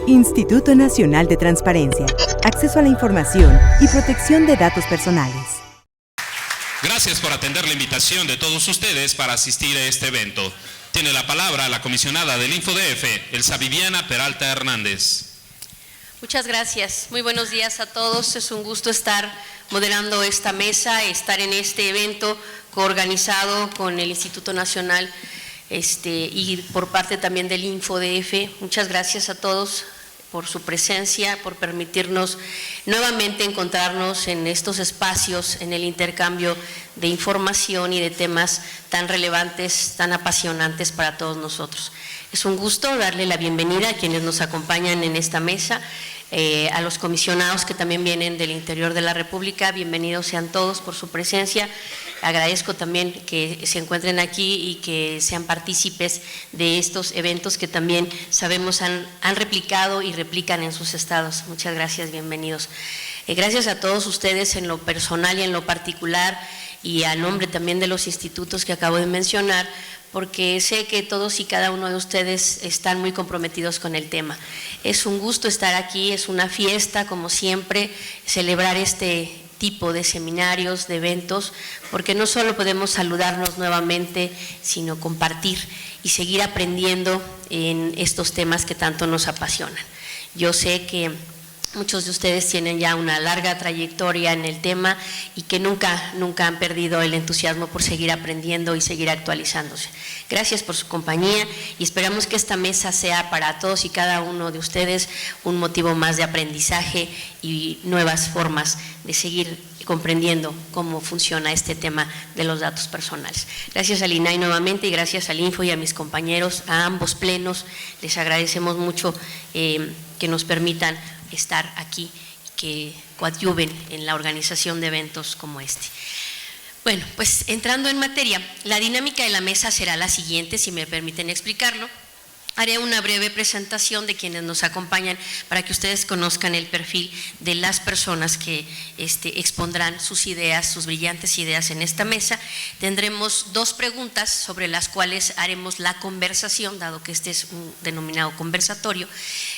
Instituto Nacional de Transparencia, Acceso a la Información y Protección de Datos Personales. Gracias por atender la invitación de todos ustedes para asistir a este evento. Tiene la palabra la comisionada del InfoDF, Elsa Viviana Peralta Hernández. Muchas gracias. Muy buenos días a todos. Es un gusto estar moderando esta mesa, estar en este evento coorganizado con el Instituto Nacional y por parte también del InfoDF. Muchas gracias a todos por su presencia, por permitirnos nuevamente encontrarnos en estos espacios, en el intercambio de información y de temas tan relevantes, tan apasionantes para todos nosotros. Es un gusto darle la bienvenida a quienes nos acompañan en esta mesa, a los comisionados que también vienen del interior de la República. Bienvenidos sean todos por su presencia. Agradezco también que se encuentren aquí y que sean partícipes de estos eventos que también sabemos han replicado y replican en sus estados. Muchas gracias, bienvenidos. Gracias a todos ustedes en lo personal y en lo particular y a nombre también de los institutos que acabo de mencionar, porque sé que todos y cada uno de ustedes están muy comprometidos con el tema. Es un gusto estar aquí, es una fiesta, como siempre, celebrar este tipo de seminarios, de eventos, porque no solo podemos saludarnos nuevamente, sino compartir y seguir aprendiendo en estos temas que tanto nos apasionan. Yo sé que muchos de ustedes tienen ya una larga trayectoria en el tema y que nunca han perdido el entusiasmo por seguir aprendiendo y seguir actualizándose. Gracias por su compañía y esperamos que esta mesa sea para todos y cada uno de ustedes un motivo más de aprendizaje y nuevas formas de seguir comprendiendo cómo funciona este tema de los datos personales. Gracias al INAI nuevamente y gracias al Info y a mis compañeros, a ambos plenos. Les agradecemos mucho que nos permitan estar aquí, que coadyuven en la organización de eventos como este. Bueno, pues entrando en materia, la dinámica de la mesa será la siguiente, si me permiten explicarlo. Haré una breve presentación de quienes nos acompañan para que ustedes conozcan el perfil de las personas que expondrán sus ideas, sus brillantes ideas en esta mesa. Tendremos dos preguntas sobre las cuales haremos la conversación, dado que este es un denominado conversatorio,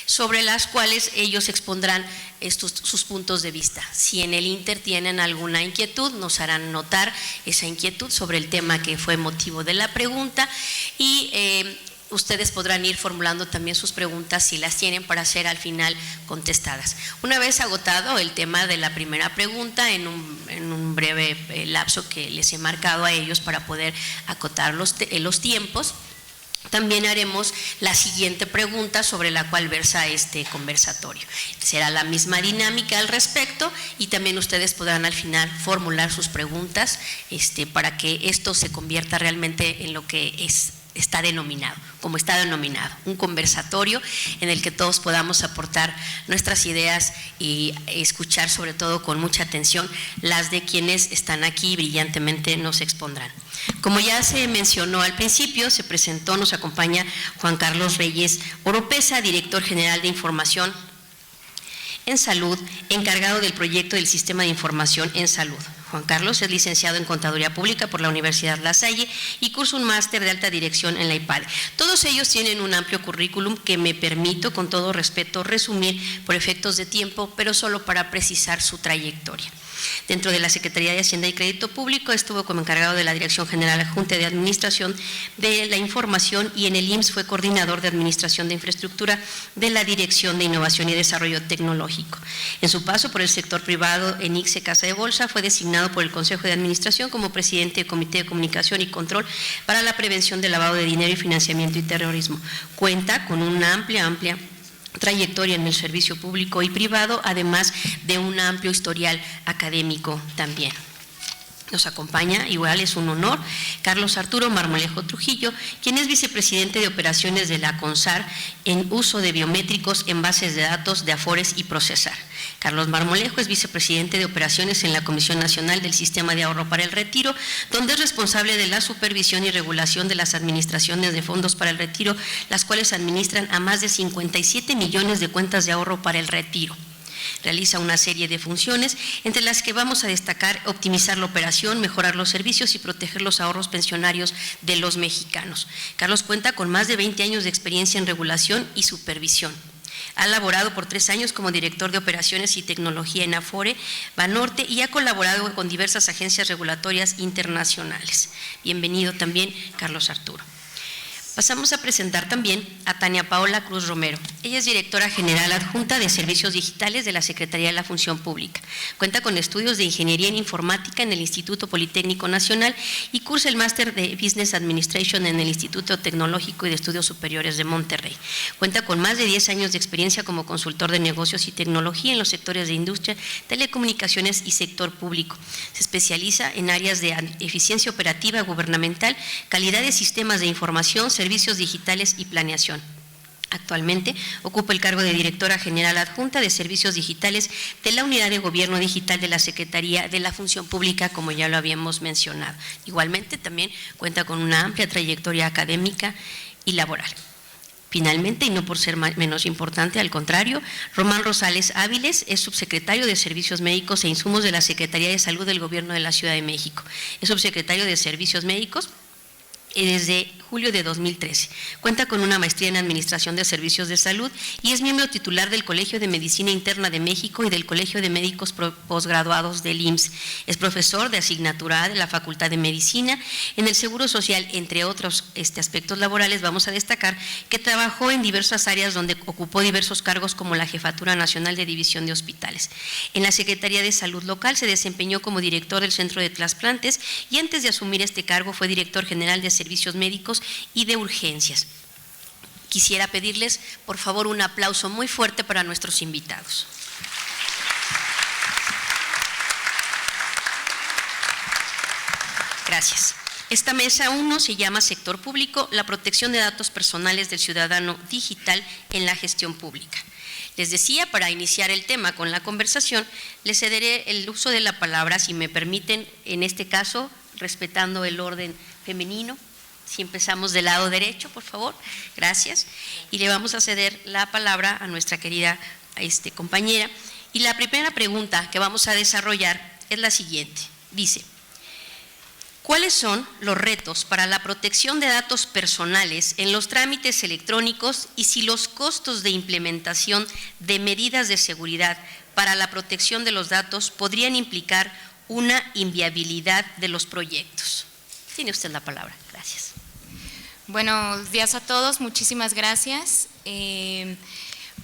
sobre las cuales ellos expondrán sus puntos de vista. Si en el Inter tienen alguna inquietud, nos harán notar esa inquietud sobre el tema que fue motivo de la pregunta y ustedes podrán ir formulando también sus preguntas si las tienen para ser al final contestadas. Una vez agotado el tema de la primera pregunta, en un breve lapso que les he marcado a ellos para poder acotar los tiempos, también haremos la siguiente pregunta sobre la cual versa este conversatorio. Será la misma dinámica al respecto y también ustedes podrán al final formular sus preguntas para que esto se convierta realmente en lo que está denominado, un conversatorio en el que todos podamos aportar nuestras ideas y escuchar sobre todo con mucha atención las de quienes están aquí y brillantemente nos expondrán. Como ya se mencionó al principio, se presentó, nos acompaña Juan Carlos Reyes Oropesa, director general de Información en Salud, encargado del proyecto del Sistema de Información en Salud. Juan Carlos es licenciado en Contaduría Pública por la Universidad La Salle y cursa un máster de alta dirección en la IPADE. Todos ellos tienen un amplio currículum que me permito, con todo respeto, resumir por efectos de tiempo, pero solo para precisar su trayectoria. Dentro de la Secretaría de Hacienda y Crédito Público estuvo como encargado de la Dirección General Adjunta de Administración de la Información y en el IMSS fue coordinador de Administración de Infraestructura de la Dirección de Innovación y Desarrollo Tecnológico. En su paso por el sector privado en ICSE Casa de Bolsa fue designado por el Consejo de Administración como presidente del Comité de Comunicación y Control para la Prevención del Lavado de Dinero y Financiamiento y Terrorismo. Cuenta con una amplia trayectoria en el servicio público y privado, además de un amplio historial académico también. Nos acompaña, igual es un honor, Carlos Arturo Marmolejo Trujillo, quien es vicepresidente de operaciones de la CONSAR en uso de biométricos en bases de datos de Afores y Procesar. Carlos Marmolejo es vicepresidente de operaciones en la Comisión Nacional del Sistema de Ahorro para el Retiro, donde es responsable de la supervisión y regulación de las administraciones de fondos para el retiro, las cuales administran a más de 57 millones de cuentas de ahorro para el retiro. Realiza una serie de funciones, entre las que vamos a destacar optimizar la operación, mejorar los servicios y proteger los ahorros pensionarios de los mexicanos. Carlos cuenta con más de 20 años de experiencia en regulación y supervisión. Ha laborado por 3 años como director de operaciones y tecnología en Afore, Banorte, y ha colaborado con diversas agencias regulatorias internacionales. Bienvenido también, Carlos Arturo. Pasamos a presentar también a Tania Paola Cruz Romero. Ella es directora general adjunta de Servicios Digitales de la Secretaría de la Función Pública. Cuenta con estudios de Ingeniería en Informática en el Instituto Politécnico Nacional y cursa el Máster de Business Administration en el Instituto Tecnológico y de Estudios Superiores de Monterrey. Cuenta con más de 10 años de experiencia como consultor de negocios y tecnología en los sectores de industria, telecomunicaciones y sector público. Se especializa en áreas de eficiencia operativa gubernamental, calidad de sistemas de información, servicios digitales y planeación. Actualmente ocupa el cargo de directora general adjunta de Servicios Digitales de la Unidad de Gobierno Digital de la Secretaría de la Función Pública, como ya lo habíamos mencionado. Igualmente también cuenta con una amplia trayectoria académica y laboral. Finalmente, y no por ser menos importante, al contrario, Román Rosales Áviles es subsecretario de Servicios Médicos e Insumos de la Secretaría de Salud del Gobierno de la Ciudad de México. Es subsecretario de Servicios Médicos desde julio de 2013. Cuenta con una maestría en Administración de Servicios de Salud y es miembro titular del Colegio de Medicina Interna de México y del Colegio de Médicos Posgraduados del IMSS. Es profesor de asignatura A de la Facultad de Medicina. En el Seguro Social, entre otros aspectos laborales, vamos a destacar que trabajó en diversas áreas donde ocupó diversos cargos como la Jefatura Nacional de División de Hospitales. En la Secretaría de Salud Local se desempeñó como director del Centro de Trasplantes y antes de asumir este cargo fue director general de Servicios Médicos y de Urgencias. Quisiera pedirles, por favor, un aplauso muy fuerte para nuestros invitados. Gracias. Esta mesa 1 se llama Sector Público, la protección de datos personales del ciudadano digital en la gestión pública. Les decía, para iniciar el tema con la conversación, les cederé el uso de la palabra, si me permiten, en este caso, respetando el orden femenino. Si empezamos del lado derecho, por favor, gracias. Y le vamos a ceder la palabra a nuestra querida compañera. Y la primera pregunta que vamos a desarrollar es la siguiente. Dice, ¿cuáles son los retos para la protección de datos personales en los trámites electrónicos y si los costos de implementación de medidas de seguridad para la protección de los datos podrían implicar una inviabilidad de los proyectos? Tiene usted la palabra. Gracias. Buenos días a todos, muchísimas gracias.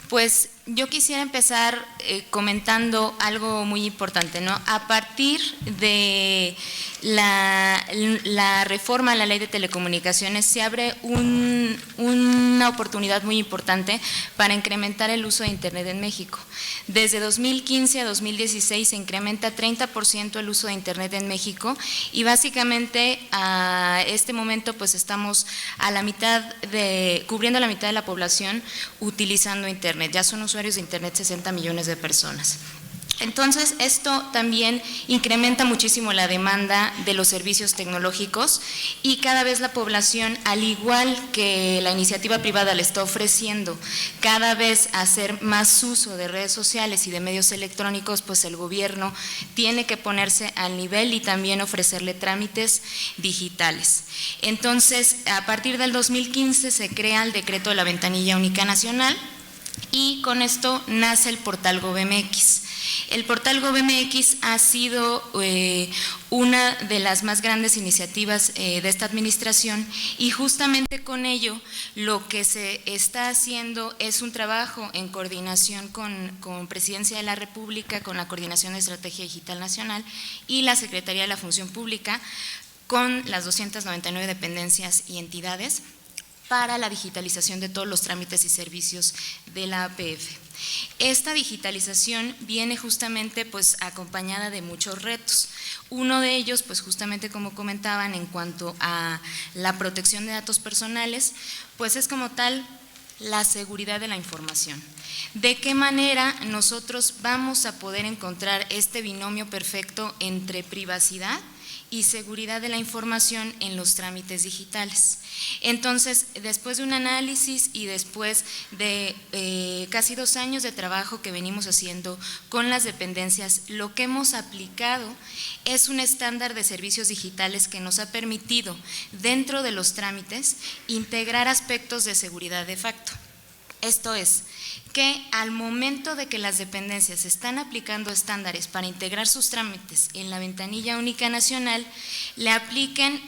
Pues yo quisiera empezar comentando algo muy importante, ¿no? A partir de la reforma a la Ley de Telecomunicaciones se abre una oportunidad muy importante para incrementar el uso de Internet en México. Desde 2015 a 2016 se incrementa 30% el uso de Internet en México y básicamente a este momento pues estamos a la mitad cubriendo la mitad de la población utilizando Internet. Ya son usuarios de Internet 60 millones de personas. Entonces, esto también incrementa muchísimo la demanda de los servicios tecnológicos y cada vez la población, al igual que la iniciativa privada le está ofreciendo cada vez hacer más uso de redes sociales y de medios electrónicos, pues el gobierno tiene que ponerse al nivel y también ofrecerle trámites digitales. Entonces, a partir del 2015 se crea el decreto de la Ventanilla Única Nacional y con esto nace el portal GovMX. El portal GovMX ha sido una de las más grandes iniciativas de esta administración y justamente con ello lo que se está haciendo es un trabajo en coordinación con Presidencia de la República, con la Coordinación de Estrategia Digital Nacional y la Secretaría de la Función Pública, con las 299 dependencias y entidades para la digitalización de todos los trámites y servicios de la APF. Esta digitalización viene justamente pues acompañada de muchos retos. Uno de ellos, pues justamente como comentaban, en cuanto a la protección de datos personales, pues es como tal la seguridad de la información. ¿De qué manera nosotros vamos a poder encontrar este binomio perfecto entre privacidad y seguridad de la información en los trámites digitales? Entonces, después de un análisis y después de casi 2 años de trabajo que venimos haciendo con las dependencias, lo que hemos aplicado es un estándar de servicios digitales que nos ha permitido, dentro de los trámites, integrar aspectos de seguridad de facto. Esto es, que al momento de que las dependencias están aplicando estándares para integrar sus trámites en la ventanilla única nacional, le apliquen,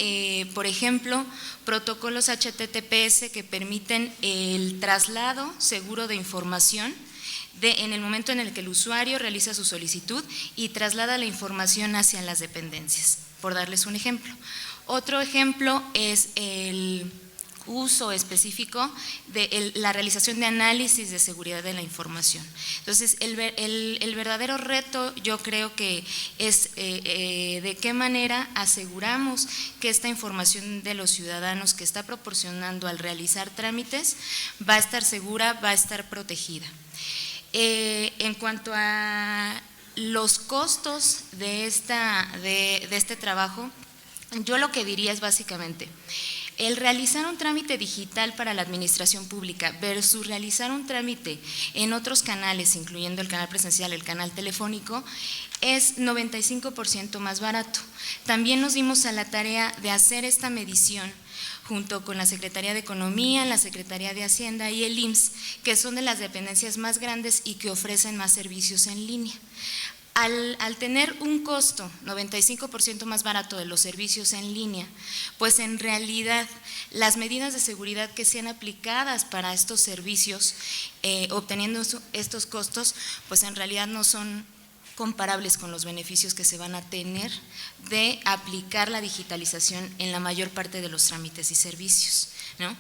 por ejemplo, protocolos HTTPS que permiten el traslado seguro de información en el momento en el que el usuario realiza su solicitud y traslada la información hacia las dependencias, por darles un ejemplo. Otro ejemplo es el uso específico de la realización de análisis de seguridad de la información. Entonces, el verdadero reto yo creo que es de qué manera aseguramos que esta información de los ciudadanos que está proporcionando al realizar trámites va a estar segura, va a estar protegida. En cuanto a los costos de este trabajo, yo lo que diría es básicamente, el realizar un trámite digital para la administración pública versus realizar un trámite en otros canales, incluyendo el canal presencial, el canal telefónico, es 95% más barato. También nos dimos a la tarea de hacer esta medición junto con la Secretaría de Economía, la Secretaría de Hacienda y el IMSS, que son de las dependencias más grandes y que ofrecen más servicios en línea. Al tener un costo 95% más barato de los servicios en línea, pues en realidad las medidas de seguridad que sean aplicadas para estos servicios, obteniendo estos costos, pues en realidad no son comparables con los beneficios que se van a tener de aplicar la digitalización en la mayor parte de los trámites y servicios, ¿no?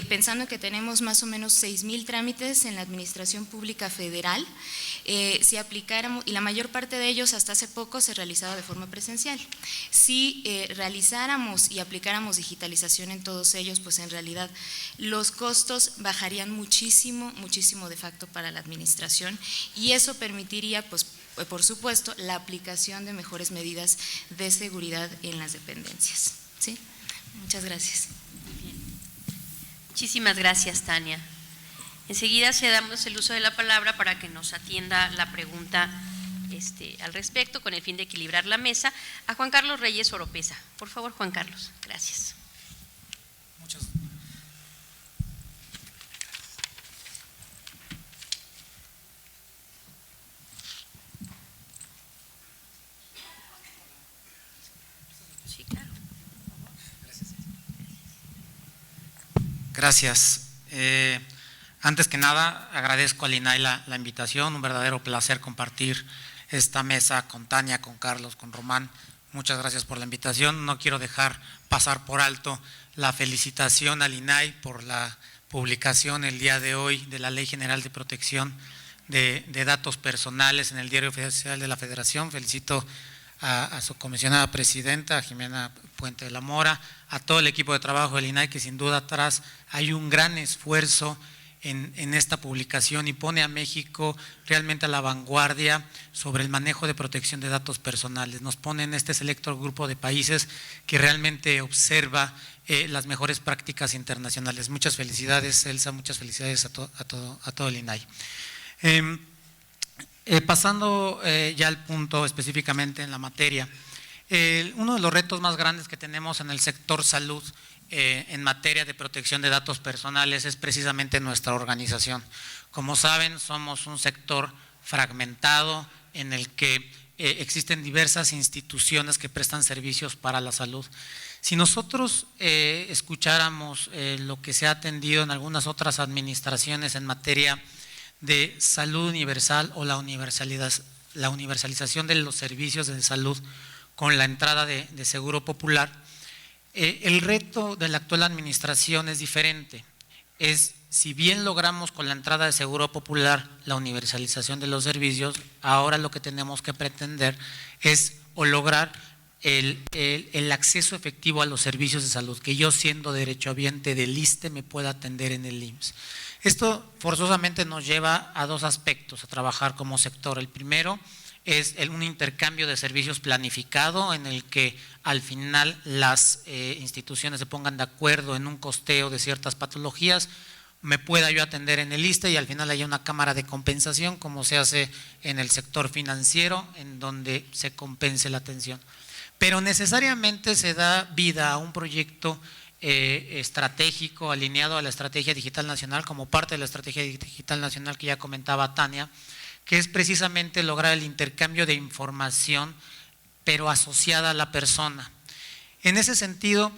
Pensando que tenemos más o menos 6,000 trámites en la Administración Pública Federal, si aplicáramos, y la mayor parte de ellos hasta hace poco se realizaba de forma presencial. Si realizáramos y aplicáramos digitalización en todos ellos, pues en realidad los costos bajarían muchísimo, muchísimo de facto para la administración, y eso permitiría, pues por supuesto, la aplicación de mejores medidas de seguridad en las dependencias. ¿Sí? Muchas gracias. Bien. Muchísimas gracias, Tania. Enseguida cedamos el uso de la palabra para que nos atienda la pregunta al respecto, con el fin de equilibrar la mesa, a Juan Carlos Reyes Oropesa. Por favor, Juan Carlos. Gracias. Muchas gracias. Antes que nada, agradezco al INAI la invitación, un verdadero placer compartir esta mesa con Tania, con Carlos, con Román. Muchas gracias por la invitación. No quiero dejar pasar por alto la felicitación al INAI por la publicación el día de hoy de la Ley General de Protección de Datos Personales en el Diario Oficial de la Federación. Felicito a su comisionada presidenta, Jimena Puente de la Mora, a todo el equipo de trabajo del INAI, que sin duda atrás hay un gran esfuerzo en esta publicación y pone a México realmente a la vanguardia sobre el manejo de protección de datos personales. Nos pone en este selecto grupo de países que realmente observa las mejores prácticas internacionales. Muchas felicidades, Elsa, muchas felicidades a todo el INAI. Pasando ya al punto específicamente en la materia, uno de los retos más grandes que tenemos en el sector salud en materia de protección de datos personales es precisamente nuestra organización. Como saben, somos un sector fragmentado en el que existen diversas instituciones que prestan servicios para la salud. Si nosotros escucháramos lo que se ha atendido en algunas otras administraciones en materia de salud universal o la universalización de los servicios de salud con la entrada de Seguro Popular, el reto de la actual administración es diferente. Si bien logramos con la entrada de Seguro Popular la universalización de los servicios, ahora lo que tenemos que pretender es lograr el acceso efectivo a los servicios de salud, que yo siendo derechohabiente del ISSSTE me pueda atender en el IMSS. Esto forzosamente nos lleva a dos aspectos a trabajar como sector. El primero es un intercambio de servicios planificado en el que al final las instituciones se pongan de acuerdo en un costeo de ciertas patologías, me pueda yo atender en el ISSSTE y al final haya una cámara de compensación como se hace en el sector financiero, en donde se compense la atención. Pero necesariamente se da vida a un proyecto estratégico alineado a la Estrategia Digital Nacional, como parte de la Estrategia Digital Nacional que ya comentaba Tania, que es precisamente lograr el intercambio de información, pero asociada a la persona. En ese sentido,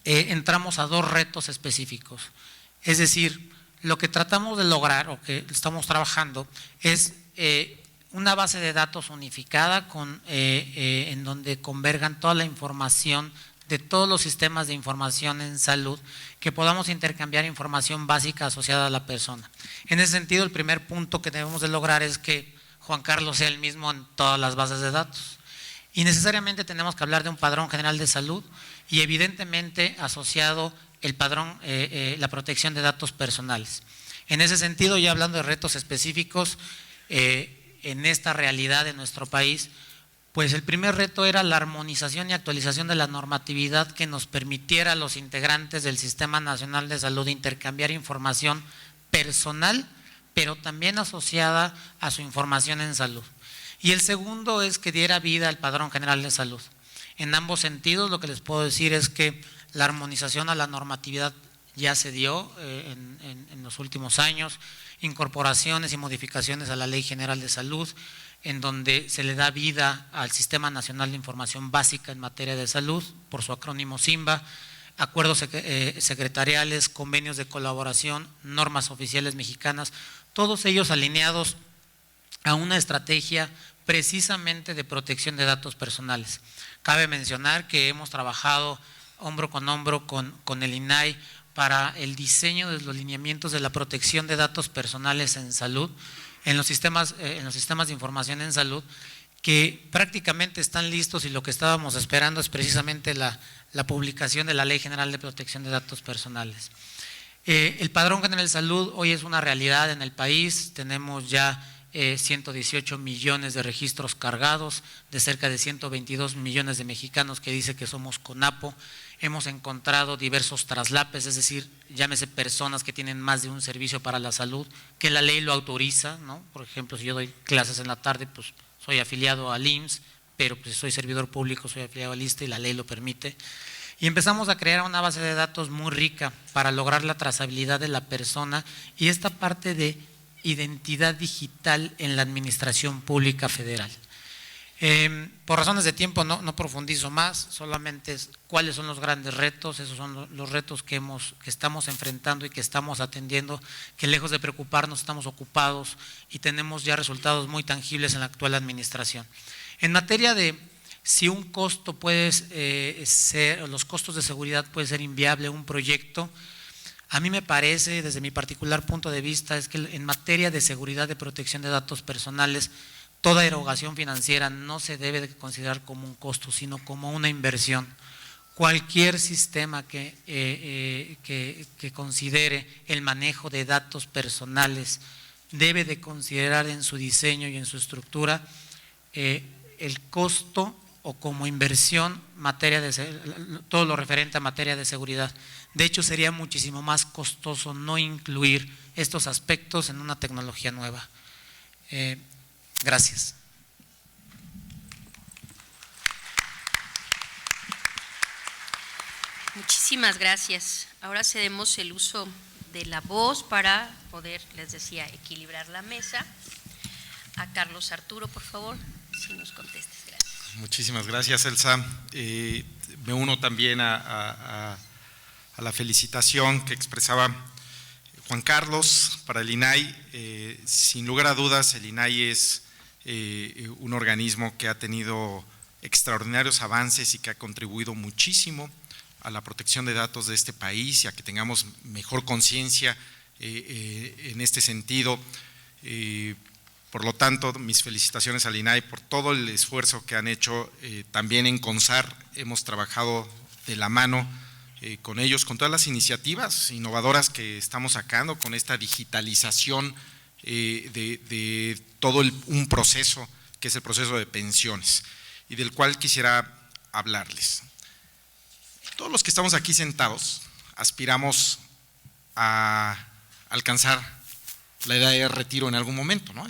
entramos a 2 retos específicos. Es decir, lo que tratamos de lograr o que estamos trabajando es una base de datos unificada en donde convergan toda la información de todos los sistemas de información en salud, que podamos intercambiar información básica asociada a la persona. En ese sentido, el primer punto que debemos de lograr es que Juan Carlos sea el mismo en todas las bases de datos. Y necesariamente tenemos que hablar de un padrón general de salud y evidentemente asociado el padrón, la protección de datos personales. En ese sentido, ya hablando de retos específicos, en esta realidad de nuestro país, pues el primer reto era la armonización y actualización de la normatividad que nos permitiera a los integrantes del Sistema Nacional de Salud intercambiar información personal, pero también asociada a su información en salud. Y el segundo es que diera vida al Padrón General de Salud. En ambos sentidos, lo que les puedo decir es que la armonización a la normatividad ya se dio en los últimos años, incorporaciones y modificaciones a la Ley General de Salud, en donde se le da vida al Sistema Nacional de Información Básica en materia de salud, por su acrónimo SINBA, acuerdos secretariales, convenios de colaboración, normas oficiales mexicanas, todos ellos alineados a una estrategia precisamente de protección de datos personales. Cabe mencionar que hemos trabajado hombro con hombro con el INAI para el diseño de los lineamientos de la protección de datos personales en salud, en los sistemas de información en salud, que prácticamente están listos, y lo que estábamos esperando es precisamente la publicación de la Ley General de Protección de Datos Personales. El Padrón General de Salud hoy es una realidad en el país. Tenemos ya 118 millones de registros cargados, de cerca de 122 millones de mexicanos que dice que somos CONAPO. Hemos encontrado diversos traslapes, es decir, llámese personas que tienen más de un servicio para la salud, que la ley lo autoriza, ¿no? Por ejemplo, si yo doy clases en la tarde, pues soy afiliado al IMSS, pero pues soy servidor público, soy afiliado al ISSSTE y la ley lo permite. Y empezamos a crear una base de datos muy rica para lograr la trazabilidad de la persona y esta parte de identidad digital en la administración pública federal. Por razones de tiempo no profundizo más, solamente cuáles son los grandes retos. Esos son los retos que estamos enfrentando y que estamos atendiendo, que lejos de preocuparnos estamos ocupados y tenemos ya resultados muy tangibles en la actual administración. En materia de si un costo puede ser, los costos de seguridad puede ser inviable un proyecto, a mí me parece, desde mi particular punto de vista, es que en materia de seguridad de protección de datos personales, toda erogación financiera no se debe de considerar como un costo, sino como una inversión. Cualquier sistema que considere el manejo de datos personales debe de considerar en su diseño y en su estructura el costo o como inversión todo lo referente a materia de seguridad. De hecho, sería muchísimo más costoso no incluir estos aspectos en una tecnología nueva. Gracias. Muchísimas gracias. Ahora cedemos el uso de la voz para poder, les decía, equilibrar la mesa. A Carlos Arturo, por favor, si nos contestes. Gracias. Muchísimas gracias, Elsa. Me uno también a la felicitación que expresaba Juan Carlos para el INAI. Sin lugar a dudas, el INAI es un organismo que ha tenido extraordinarios avances y que ha contribuido muchísimo a la protección de datos de este país y a que tengamos mejor conciencia en este sentido. Por lo tanto, mis felicitaciones al INAI por todo el esfuerzo que han hecho. También en CONSAR hemos trabajado de la mano con ellos, con todas las iniciativas innovadoras que estamos sacando, con esta digitalización de todo un proceso que es el proceso de pensiones y del cual quisiera hablarles. Todos los que estamos aquí sentados aspiramos a alcanzar la edad de retiro en algún momento, ¿no?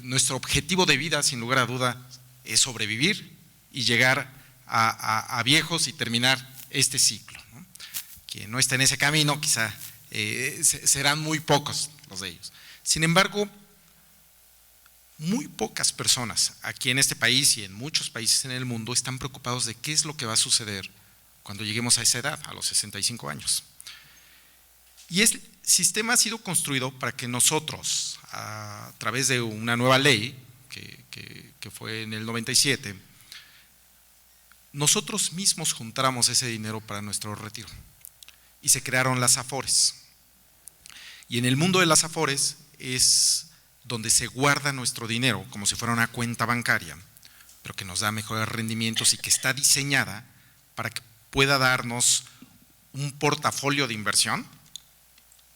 Nuestro objetivo de vida, sin lugar a duda, es sobrevivir y llegar a viejos y terminar este ciclo, ¿no? Quien no está en ese camino, quizá serán muy pocos los de ellos. Sin embargo, muy pocas personas aquí en este país y en muchos países en el mundo están preocupados de qué es lo que va a suceder cuando lleguemos a esa edad, a los 65 años. Y el sistema ha sido construido para que nosotros, a través de una nueva ley, que fue en el 97, nosotros mismos juntáramos ese dinero para nuestro retiro. Y se crearon las Afores. Y en el mundo de las Afores es donde se guarda nuestro dinero como si fuera una cuenta bancaria, pero que nos da mejores rendimientos y que está diseñada para que pueda darnos un portafolio de inversión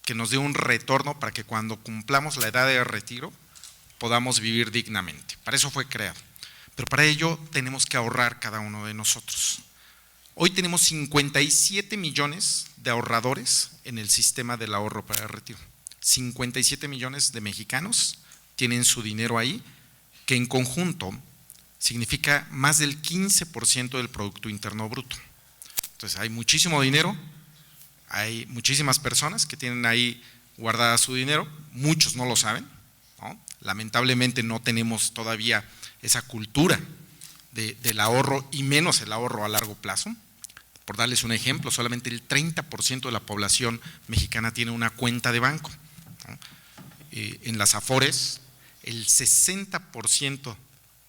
que nos dé un retorno para que cuando cumplamos la edad de retiro podamos vivir dignamente. Para eso fue creado. Pero para ello tenemos que ahorrar cada uno de nosotros. Hoy tenemos 57 millones de ahorradores en el sistema del ahorro para el retiro. 57 millones de mexicanos tienen su dinero ahí, que en conjunto significa más del 15% del Producto Interno Bruto. Entonces hay muchísimo dinero, hay muchísimas personas que tienen ahí guardada su dinero, muchos no lo saben, ¿no? Lamentablemente no tenemos todavía esa cultura del ahorro y menos el ahorro a largo plazo. Por darles un ejemplo, solamente el 30% de la población mexicana tiene una cuenta de banco, ¿no? En las Afores, el 60%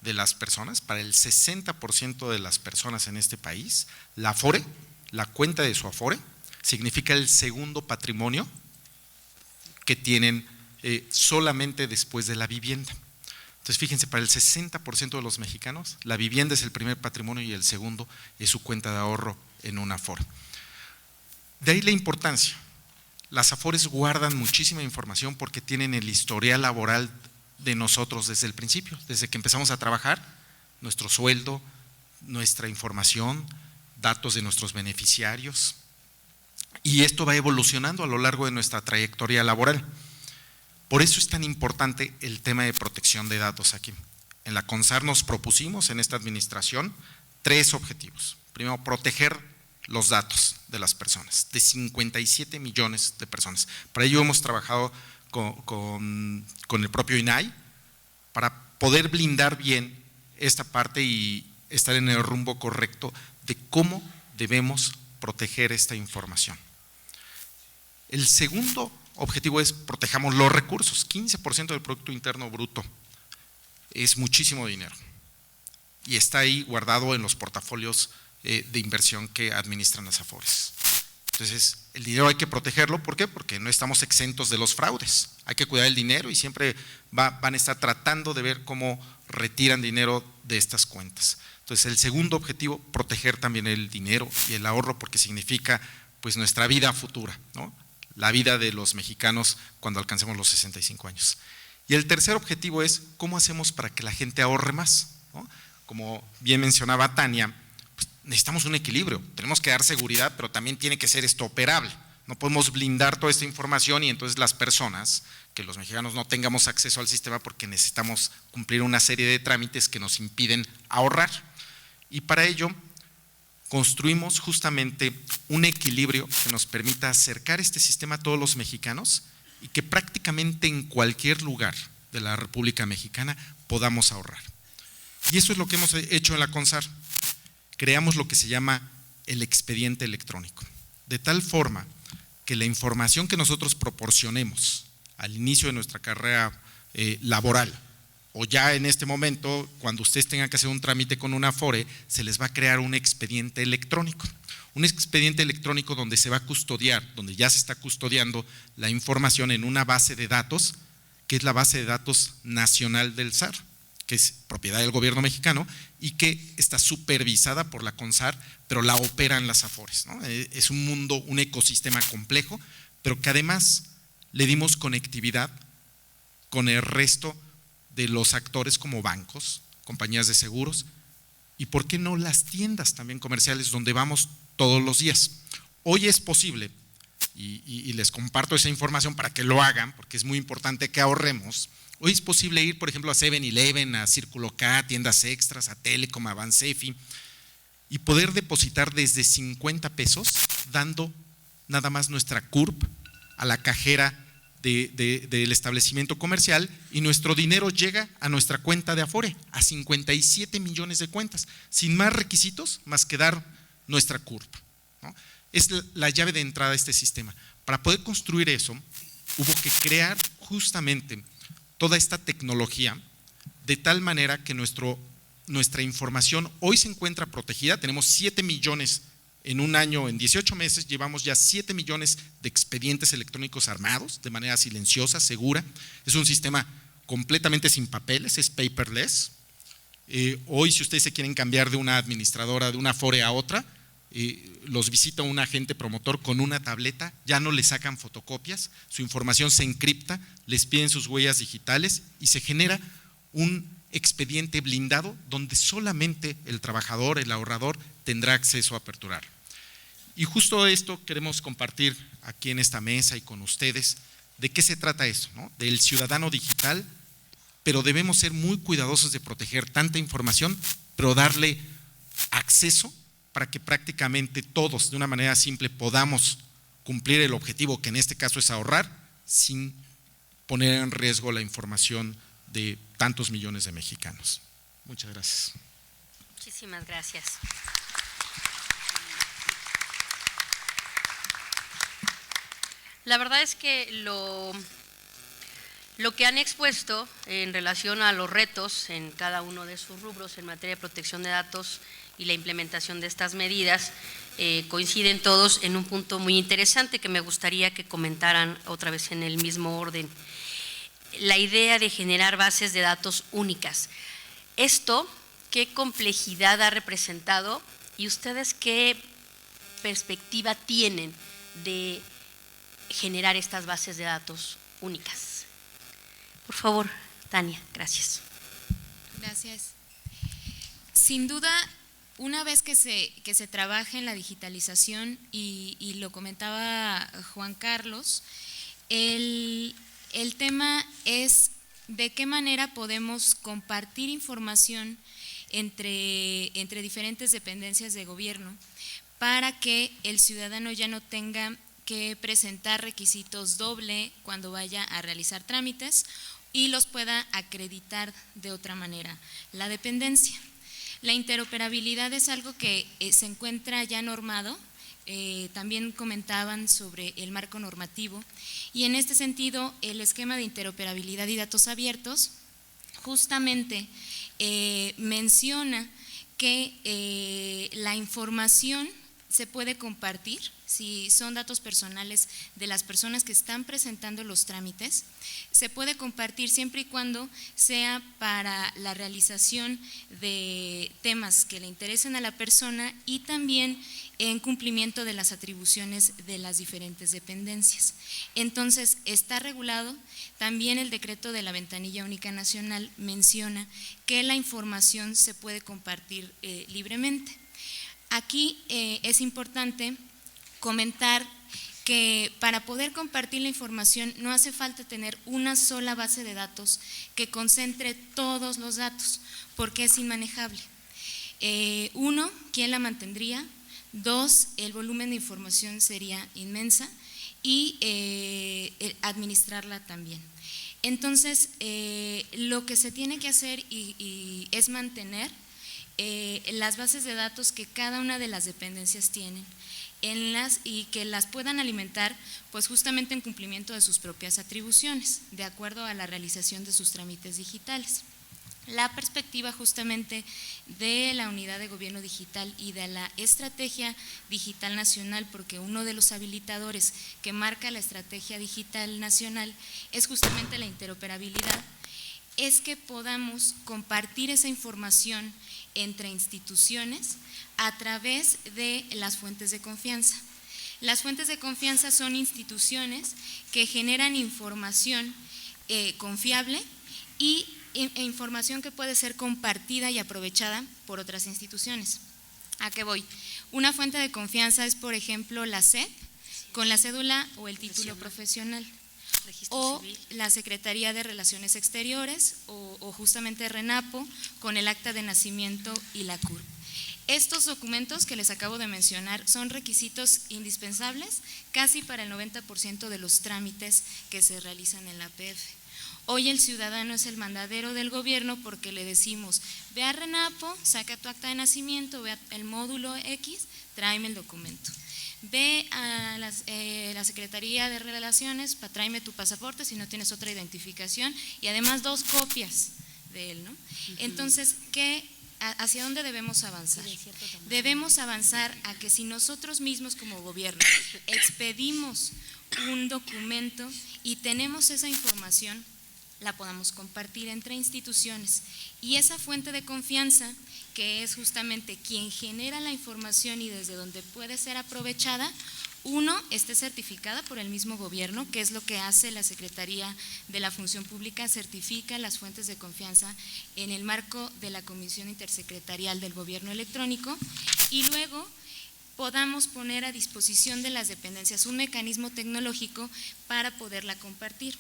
de las personas, para el 60% de las personas en este país, la Afore, la cuenta de su Afore, significa el segundo patrimonio que tienen solamente después de la vivienda. Entonces fíjense, para el 60% de los mexicanos, la vivienda es el primer patrimonio y el segundo es su cuenta de ahorro en una Afore. De ahí la importancia. Las Afores guardan muchísima información porque tienen el historial laboral de nosotros desde el principio, desde que empezamos a trabajar, nuestro sueldo, nuestra información, datos de nuestros beneficiarios, y esto va evolucionando a lo largo de nuestra trayectoria laboral. Por eso es tan importante el tema de protección de datos aquí. En la CONSAR nos propusimos en esta administración 3 objetivos. Primero, proteger los datos de las personas, de 57 millones de personas. Para ello hemos trabajado con el propio INAI para poder blindar bien esta parte y estar en el rumbo correcto de cómo debemos proteger esta información. El segundo objetivo es protejamos los recursos. 15% del Producto Interno Bruto es muchísimo dinero y está ahí guardado en los portafolios de inversión que administran las Afores. Entonces, el dinero hay que protegerlo. ¿Por qué? Porque no estamos exentos de los fraudes. Hay que cuidar el dinero y siempre van a estar tratando de ver cómo retiran dinero de estas cuentas. Entonces, el segundo objetivo, proteger también el dinero y el ahorro, porque significa pues nuestra vida futura, ¿no? La vida de los mexicanos cuando alcancemos los 65 años. Y el tercer objetivo es cómo hacemos para que la gente ahorre más, ¿no? Como bien mencionaba Tania, pues necesitamos un equilibrio, tenemos que dar seguridad, pero también tiene que ser esto operable. No podemos blindar toda esta información y entonces las personas, que los mexicanos no tengamos acceso al sistema porque necesitamos cumplir una serie de trámites que nos impiden ahorrar. Y para ello construimos justamente un equilibrio que nos permita acercar este sistema a todos los mexicanos y que prácticamente en cualquier lugar de la República Mexicana podamos ahorrar. Y eso es lo que hemos hecho en la CONSAR. Creamos lo que se llama el expediente electrónico, de tal forma que la información que nosotros proporcionemos al inicio de nuestra carrera laboral, o ya en este momento, cuando ustedes tengan que hacer un trámite con una Afore, se les va a crear un expediente electrónico. Un expediente electrónico donde se va a custodiar, donde ya se está custodiando la información en una base de datos, que es la base de datos nacional del SAR, que es propiedad del gobierno mexicano y que está supervisada por la CONSAR, pero la operan las Afores, ¿no? Es un mundo, un ecosistema complejo, pero que además le dimos conectividad con el resto de los actores como bancos, compañías de seguros y por qué no las tiendas también comerciales donde vamos todos los días. Hoy es posible, y les comparto esa información para que lo hagan, porque es muy importante que ahorremos. Hoy es posible ir, por ejemplo, a 7-Eleven, a Círculo K, tiendas extras, a Telecom, a Bansefi, y poder depositar desde 50 pesos, dando nada más nuestra CURP a la cajera del establecimiento comercial, y nuestro dinero llega a nuestra cuenta de Afore, a 57 millones de cuentas, sin más requisitos más que dar nuestra CURP, ¿no? Es la llave de entrada a este sistema. Para poder construir eso, hubo que crear justamente toda esta tecnología de tal manera que nuestra información hoy se encuentra protegida. Tenemos 7 millones en un año, en 18 meses, llevamos ya 7 millones de expedientes electrónicos armados de manera silenciosa, segura. Es un sistema completamente sin papeles, es paperless. Hoy, si ustedes se quieren cambiar de una administradora, de una Afore a otra, los visita un agente promotor con una tableta, ya no le sacan fotocopias, su información se encripta, les piden sus huellas digitales y se genera un expediente blindado donde solamente el trabajador, el ahorrador, tendrá acceso a aperturarlo. Y justo esto queremos compartir aquí en esta mesa y con ustedes, de qué se trata eso, ¿no? Del ciudadano digital, pero debemos ser muy cuidadosos de proteger tanta información, pero darle acceso para que prácticamente todos, de una manera simple, podamos cumplir el objetivo, que en este caso es ahorrar, sin poner en riesgo la información de tantos millones de mexicanos. Muchas gracias. Muchísimas gracias. La verdad es que lo que han expuesto en relación a los retos en cada uno de sus rubros en materia de protección de datos y la implementación de estas medidas coinciden todos en un punto muy interesante que me gustaría que comentaran otra vez en el mismo orden. La idea de generar bases de datos únicas. Esto, ¿qué complejidad ha representado y ustedes qué perspectiva tienen de generar estas bases de datos únicas? Por favor, Tania, gracias. Gracias. Sin duda, una vez que se trabaja en la digitalización, y lo comentaba Juan Carlos, el tema es de qué manera podemos compartir información entre diferentes dependencias de gobierno para que el ciudadano ya no tenga que presentar requisitos doble cuando vaya a realizar trámites y los pueda acreditar de otra manera la dependencia. La interoperabilidad es algo que se encuentra ya normado. También comentaban sobre el marco normativo, y en este sentido el esquema de interoperabilidad y datos abiertos justamente menciona que la información se puede compartir, si son datos personales de las personas que están presentando los trámites, se puede compartir siempre y cuando sea para la realización de temas que le interesen a la persona y también en cumplimiento de las atribuciones de las diferentes dependencias. Entonces, está regulado. También el decreto de la Ventanilla Única Nacional menciona que la información se puede compartir libremente. Aquí es importante comentar que para poder compartir la información no hace falta tener una sola base de datos que concentre todos los datos, porque es inmanejable. Uno, ¿quién la mantendría? Dos, el volumen de información sería inmensa, y administrarla también. Entonces, lo que se tiene que hacer y es mantener las bases de datos que cada una de las dependencias tienen y que las puedan alimentar pues justamente en cumplimiento de sus propias atribuciones, de acuerdo a la realización de sus trámites digitales. La perspectiva justamente de la Unidad de Gobierno Digital y de la Estrategia Digital Nacional, porque uno de los habilitadores que marca la Estrategia Digital Nacional es justamente la interoperabilidad, es que podamos compartir esa información entre instituciones a través de las fuentes de confianza. Las fuentes de confianza son instituciones que generan información confiable e información que puede ser compartida y aprovechada por otras instituciones. ¿A qué voy? Una fuente de confianza es, por ejemplo, la SEP con la cédula o el título profesional, o la Secretaría de Relaciones Exteriores o justamente RENAPO con el acta de nacimiento y la CURP. Estos documentos que les acabo de mencionar son requisitos indispensables casi para el 90% de los trámites que se realizan en la APF. Hoy el ciudadano es el mandadero del gobierno porque le decimos, ve a RENAPO, saca tu acta de nacimiento, ve al módulo X, tráeme el documento. Ve a la Secretaría de Relaciones, tráeme tu pasaporte si no tienes otra identificación y además 2 copias de él, ¿no? Entonces, ¿hacia dónde debemos avanzar? Debemos avanzar a que si nosotros mismos como gobierno expedimos un documento y tenemos esa información, la podamos compartir entre instituciones y esa fuente de confianza que es justamente quien genera la información y desde donde puede ser aprovechada, uno, esté certificada por el mismo gobierno, que es lo que hace la Secretaría de la Función Pública, certifica las fuentes de confianza en el marco de la Comisión Intersecretarial del Gobierno Electrónico y luego podamos poner a disposición de las dependencias un mecanismo tecnológico para poderla compartir.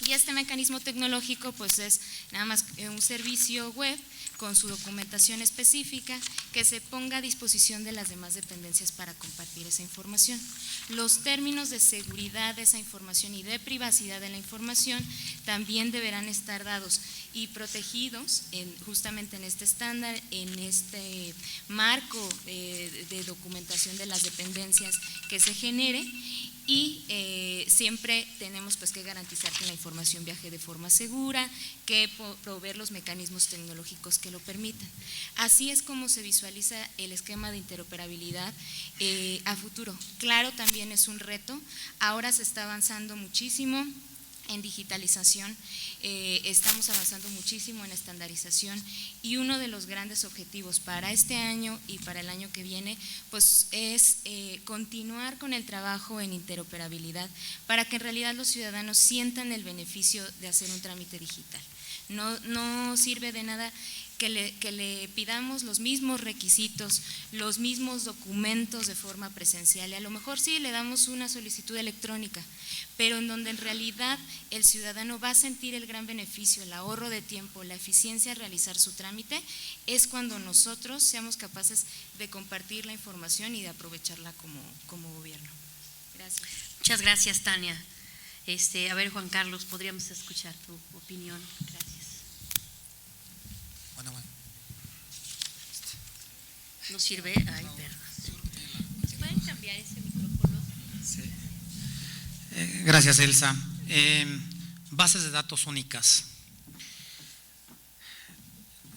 Y este mecanismo tecnológico pues es nada más un servicio web con su documentación específica que se ponga a disposición de las demás dependencias para compartir esa información. Los términos de seguridad de esa información y de privacidad de la información también deberán estar dados y protegidos justamente en este estándar, en este marco de documentación de las dependencias que se genere. Y siempre tenemos pues que garantizar que la información viaje de forma segura, que proveer los mecanismos tecnológicos que lo permitan. Así es como se visualiza el esquema de interoperabilidad a futuro. Claro, también es un reto, ahora se está avanzando muchísimo en digitalización, estamos avanzando muchísimo en estandarización y uno de los grandes objetivos para este año y para el año que viene pues es continuar con el trabajo en interoperabilidad para que en realidad los ciudadanos sientan el beneficio de hacer un trámite digital. No sirve de nada que le pidamos los mismos requisitos, los mismos documentos de forma presencial y a lo mejor sí le damos una solicitud electrónica, pero en donde en realidad el ciudadano va a sentir el gran beneficio, el ahorro de tiempo, la eficiencia al realizar su trámite, es cuando nosotros seamos capaces de compartir la información y de aprovecharla como gobierno. Gracias. Muchas gracias, Tania. A ver, Juan Carlos, podríamos escuchar tu opinión. Gracias. Bueno. ¿No sirve? Ay, perdón. ¿Pueden cambiar ese micrófono? Sí. Gracias, Elsa. Bases de datos únicas.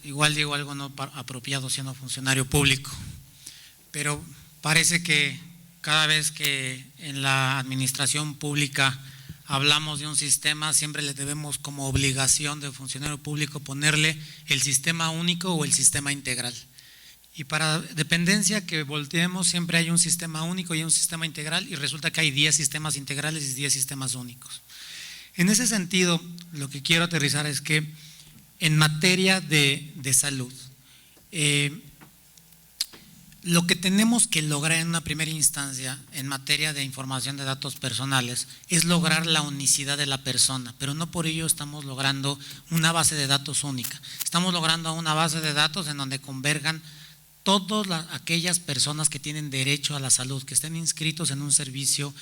Igual digo algo no apropiado siendo funcionario público, pero parece que cada vez que en la administración pública hablamos de un sistema, siempre le debemos como obligación de funcionario público ponerle el sistema único o el sistema integral. Y para dependencia que volteemos siempre hay un sistema único y un sistema integral y resulta que hay 10 sistemas integrales y 10 sistemas únicos. En ese sentido, lo que quiero aterrizar es que en materia de salud, lo que tenemos que lograr en una primera instancia en materia de información de datos personales es lograr la unicidad de la persona, pero no por ello estamos logrando una base de datos única. Estamos logrando una base de datos en donde convergan todas aquellas personas que tienen derecho a la salud, que estén inscritos en un servicio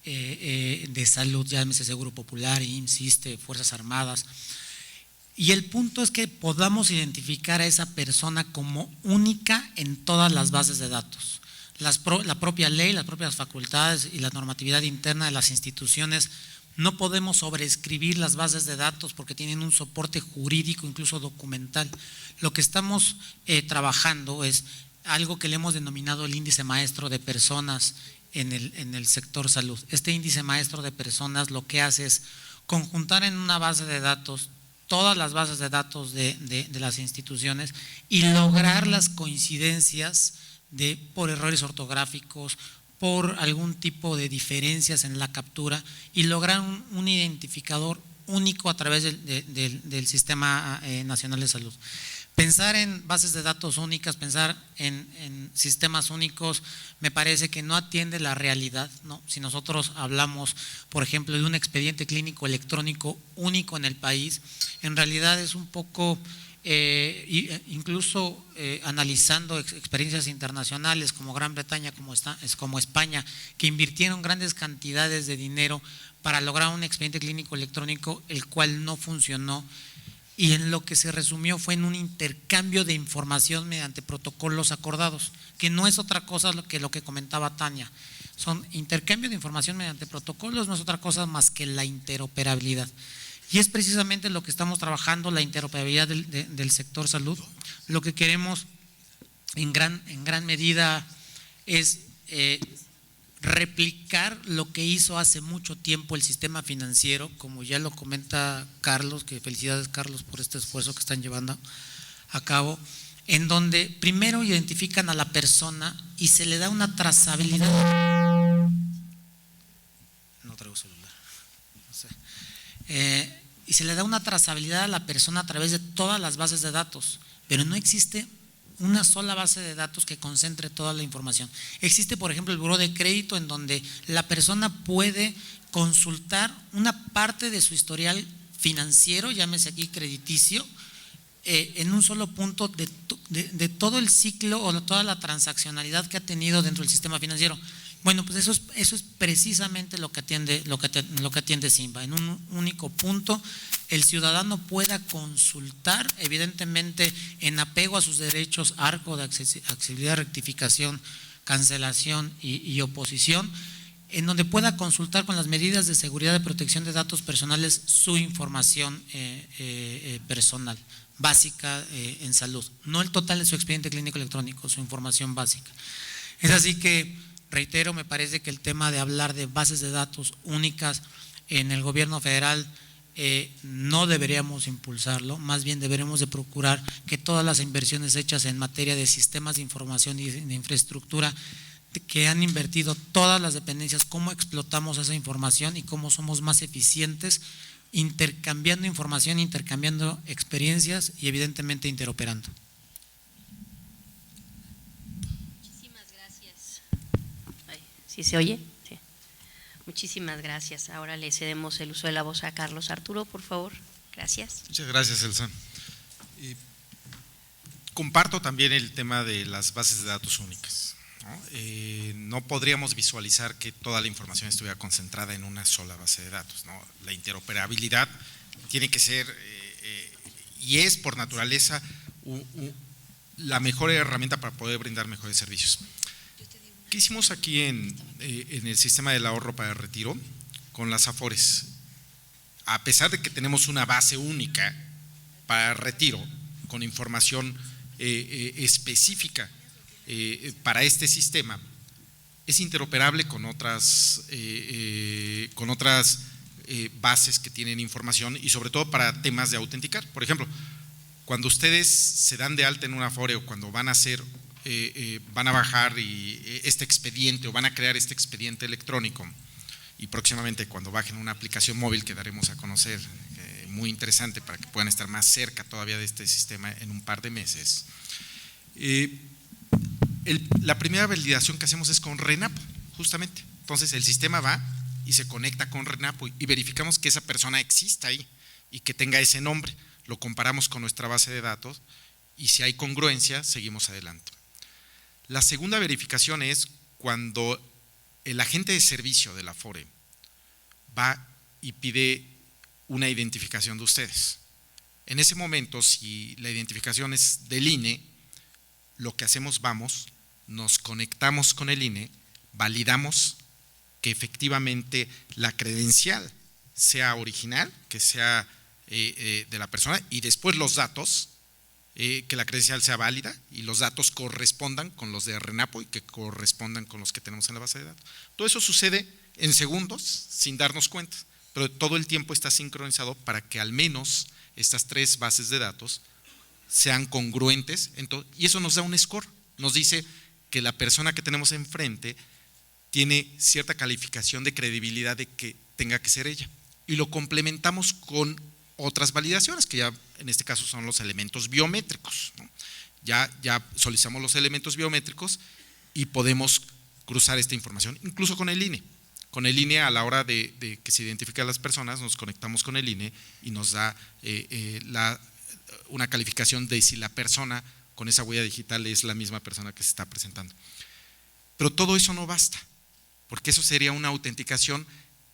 de salud, llámese Seguro Popular, IMSS, ISSSTE, Fuerzas Armadas. Y el punto es que podamos identificar a esa persona como única en todas las bases de datos. La propia ley, las propias facultades y la normatividad interna de las instituciones, no podemos sobreescribir las bases de datos porque tienen un soporte jurídico, incluso documental. Lo que estamos trabajando es algo que le hemos denominado el índice maestro de personas en el sector salud. Este índice maestro de personas lo que hace es conjuntar en una base de datos todas las bases de datos de las instituciones y lograr las coincidencias por errores ortográficos, por algún tipo de diferencias en la captura y lograr un identificador único a través del Sistema Nacional de Salud. Pensar en bases de datos únicas, pensar en sistemas únicos, me parece que no atiende la realidad, ¿no? Si nosotros hablamos, por ejemplo, de un expediente clínico electrónico único en el país, en realidad es un poco incluso analizando experiencias internacionales como Gran Bretaña, como España, que invirtieron grandes cantidades de dinero para lograr un expediente clínico electrónico, el cual no funcionó, y en lo que se resumió fue en un intercambio de información mediante protocolos acordados, que no es otra cosa que lo que comentaba Tania. Son intercambio de información mediante protocolos, no es otra cosa más que la interoperabilidad. Y es precisamente lo que estamos trabajando, la interoperabilidad del sector salud. Lo que queremos en gran medida es replicar lo que hizo hace mucho tiempo el sistema financiero, como ya lo comenta Carlos, que felicidades Carlos por este esfuerzo que están llevando a cabo, en donde primero identifican a la persona y se le da una trazabilidad. No traigo celular. No sé. Y se le da una trazabilidad a la persona a través de todas las bases de datos, pero no existe una sola base de datos que concentre toda la información. Existe, por ejemplo, el buró de crédito, en donde la persona puede consultar una parte de su historial financiero, llámese aquí crediticio, en un solo punto de todo el ciclo o toda la transaccionalidad que ha tenido dentro del sistema financiero. Bueno, pues eso es precisamente lo que atiende Simba. En un único punto el ciudadano pueda consultar, evidentemente en apego a sus derechos, arco de accesibilidad, rectificación, cancelación y oposición, en donde pueda consultar con las medidas de seguridad de protección de datos personales su información personal básica en salud, no el total de su expediente clínico electrónico, su información básica. Es así que, reitero, me parece que el tema de hablar de bases de datos únicas en el gobierno federal no deberíamos impulsarlo, más bien deberemos de procurar que todas las inversiones hechas en materia de sistemas de información y de infraestructura que han invertido todas las dependencias, cómo explotamos esa información y cómo somos más eficientes intercambiando información, intercambiando experiencias y evidentemente interoperando. Muchísimas gracias. ¿Sí se oye? Sí. Muchísimas gracias. Ahora le cedemos el uso de la voz a Carlos Arturo, por favor. Gracias. Muchas gracias, Elsa. Comparto también el tema de las bases de datos únicas. No podríamos visualizar que toda la información estuviera concentrada en una sola base de datos, ¿no? La interoperabilidad tiene que ser y es por naturaleza la mejor herramienta para poder brindar mejores servicios. ¿Qué hicimos aquí en el sistema del ahorro para el retiro con las Afores? A pesar de que tenemos una base única para el retiro con información específica para este sistema, es interoperable con otras bases que tienen información y sobre todo para temas de autenticar. Por ejemplo, cuando ustedes se dan de alta en una Afore o cuando van a bajar este expediente o van a crear este expediente electrónico, y próximamente cuando bajen una aplicación móvil que daremos a conocer, muy interesante para que puedan estar más cerca todavía de este sistema en un par de meses. La primera validación que hacemos es con RENAPO, justamente. Entonces el sistema va y se conecta con RENAPO y verificamos que esa persona exista ahí y que tenga ese nombre. Lo comparamos con nuestra base de datos y si hay congruencia, seguimos adelante. La segunda verificación es cuando el agente de servicio de la Afore va y pide una identificación de ustedes. En ese momento, si la identificación es del INE, lo que hacemos, nos conectamos con el INE, validamos que efectivamente la credencial sea original, que sea de la persona, y después los datos, que la credencial sea válida y los datos correspondan con los de RENAPO y que correspondan con los que tenemos en la base de datos. Todo eso sucede en segundos sin darnos cuenta, pero todo el tiempo está sincronizado para que al menos estas tres bases de datos sean congruentes, y eso nos da un score, nos dice que la persona que tenemos enfrente tiene cierta calificación de credibilidad de que tenga que ser ella, y lo complementamos con otras validaciones, que ya en este caso son los elementos biométricos, ¿no? Ya solicitamos los elementos biométricos y podemos cruzar esta información, incluso con el INE. Con el INE, a la hora de que se identifiquen las personas, nos conectamos con el INE y nos da una calificación de si la persona con esa huella digital es la misma persona que se está presentando. Pero todo eso no basta, porque eso sería una autenticación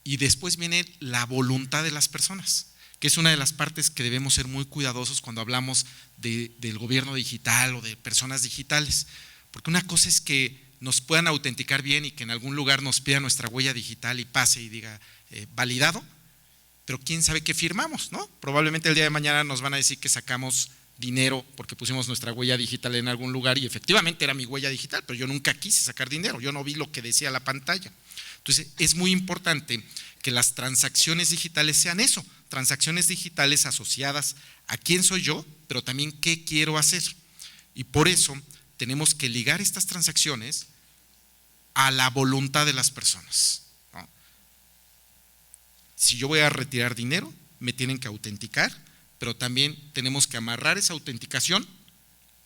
y después viene la voluntad de las personas, que es una de las partes que debemos ser muy cuidadosos cuando hablamos del gobierno digital o de personas digitales, porque una cosa es que nos puedan autenticar bien y que en algún lugar nos pida nuestra huella digital y pase y diga validado, pero quién sabe qué firmamos, ¿no? Probablemente el día de mañana nos van a decir que sacamos dinero porque pusimos nuestra huella digital en algún lugar y efectivamente era mi huella digital, pero yo nunca quise sacar dinero, yo no vi lo que decía la pantalla. Entonces es muy importante que las transacciones digitales sean eso, transacciones digitales asociadas a quién soy yo, pero también qué quiero hacer. Y por eso tenemos que ligar estas transacciones a la voluntad de las personas, ¿no? Si yo voy a retirar dinero, me tienen que autenticar, pero también tenemos que amarrar esa autenticación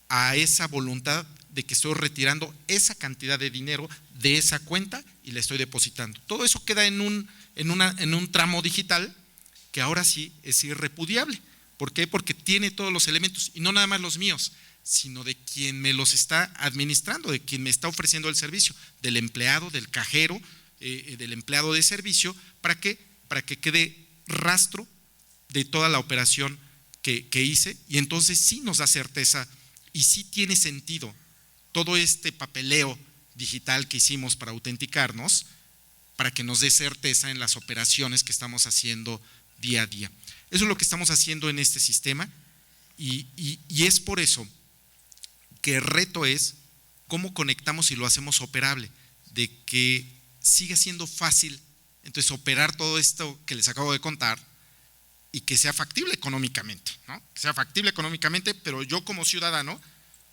a esa voluntad de que estoy retirando esa cantidad de dinero de esa cuenta y la estoy depositando. Todo eso queda en un tramo digital que ahora sí es irrepudiable. ¿Por qué? Porque tiene todos los elementos, y no nada más los míos, sino de quien me los está administrando, de quien me está ofreciendo el servicio, del empleado, del cajero, del empleado de servicio. ¿Para qué? Para que quede rastro de toda la operación que hice, y entonces sí nos da certeza y sí tiene sentido todo este papeleo digital que hicimos para autenticarnos, para que nos dé certeza en las operaciones que estamos haciendo día a día. Eso es lo que estamos haciendo en este sistema, y es por eso que el reto es cómo conectamos y lo hacemos operable, de que siga siendo fácil entonces operar todo esto que les acabo de contar y que sea factible económicamente, ¿no? Que sea factible económicamente, pero yo como ciudadano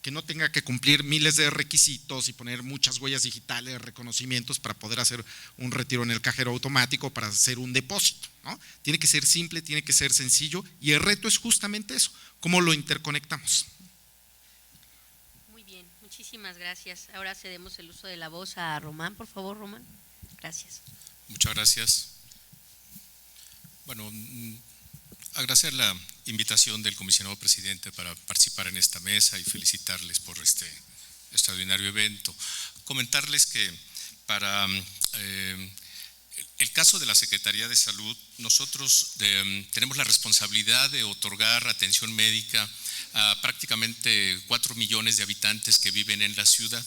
que no tenga que cumplir miles de requisitos y poner muchas huellas digitales, reconocimientos para poder hacer un retiro en el cajero automático, para hacer un depósito, ¿no? Tiene que ser simple, tiene que ser sencillo, y el reto es justamente eso, cómo lo interconectamos. Muy bien, muchísimas gracias. Ahora cedemos el uso de la voz a Román, por favor, Román. Gracias. Muchas gracias. Bueno, agradecer la invitación del comisionado presidente para participar en esta mesa y felicitarles por este extraordinario evento. Comentarles que para el caso de la Secretaría de Salud, nosotros tenemos la responsabilidad de otorgar atención médica a prácticamente 4 millones de habitantes que viven en la ciudad.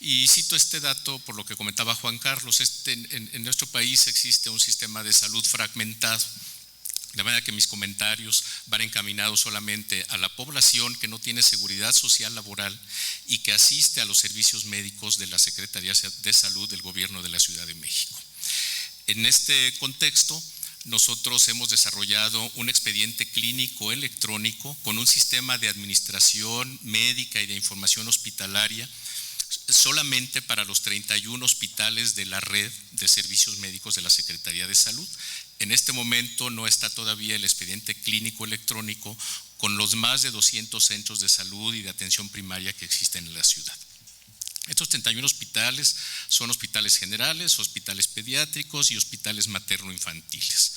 Y cito este dato por lo que comentaba Juan Carlos. En nuestro país existe un sistema de salud fragmentado, de manera que mis comentarios van encaminados solamente a la población que no tiene seguridad social laboral y que asiste a los servicios médicos de la Secretaría de Salud del Gobierno de la Ciudad de México. En este contexto, nosotros hemos desarrollado un expediente clínico electrónico con un sistema de administración médica y de información hospitalaria solamente para los 31 hospitales de la red de servicios médicos de la Secretaría de Salud. En este momento no está todavía el expediente clínico electrónico con los más de 200 centros de salud y de atención primaria que existen en la ciudad. Estos 31 hospitales son hospitales generales, hospitales pediátricos y hospitales materno-infantiles.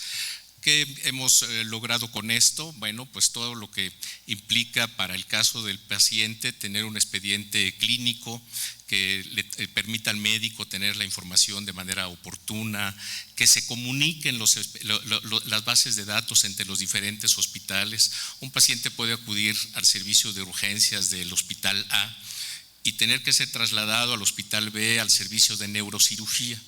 ¿Qué hemos logrado con esto? Bueno, pues todo lo que implica para el caso del paciente tener un expediente clínico que le permita al médico tener la información de manera oportuna, que se comuniquen las bases de datos entre los diferentes hospitales. Un paciente puede acudir al servicio de urgencias del hospital A y tener que ser trasladado al hospital B, al servicio de neurocirugía.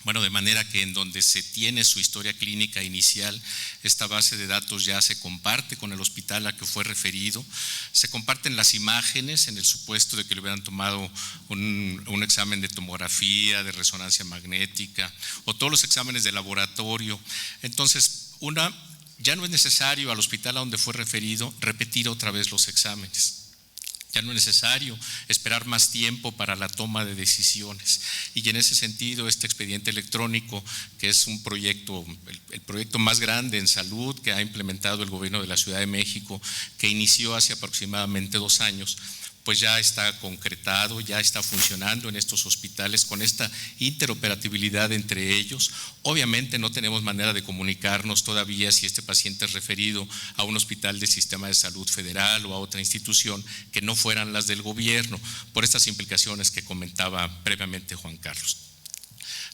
Bueno, de manera que en donde se tiene su historia clínica inicial, esta base de datos ya se comparte con el hospital a que fue referido, se comparten las imágenes en el supuesto de que le hubieran tomado un examen de tomografía, de resonancia magnética o todos los exámenes de laboratorio. Entonces, ya no es necesario al hospital a donde fue referido repetir otra vez los exámenes. Ya no es necesario esperar más tiempo para la toma de decisiones. Y en ese sentido, este expediente electrónico, que es un proyecto, el proyecto más grande en salud que ha implementado el gobierno de la Ciudad de México, que inició hace aproximadamente 2 años, pues ya está concretado, ya está funcionando en estos hospitales con esta interoperabilidad entre ellos. Obviamente no tenemos manera de comunicarnos todavía si este paciente es referido a un hospital del sistema de salud federal o a otra institución que no fueran las del gobierno, por estas implicaciones que comentaba previamente Juan Carlos.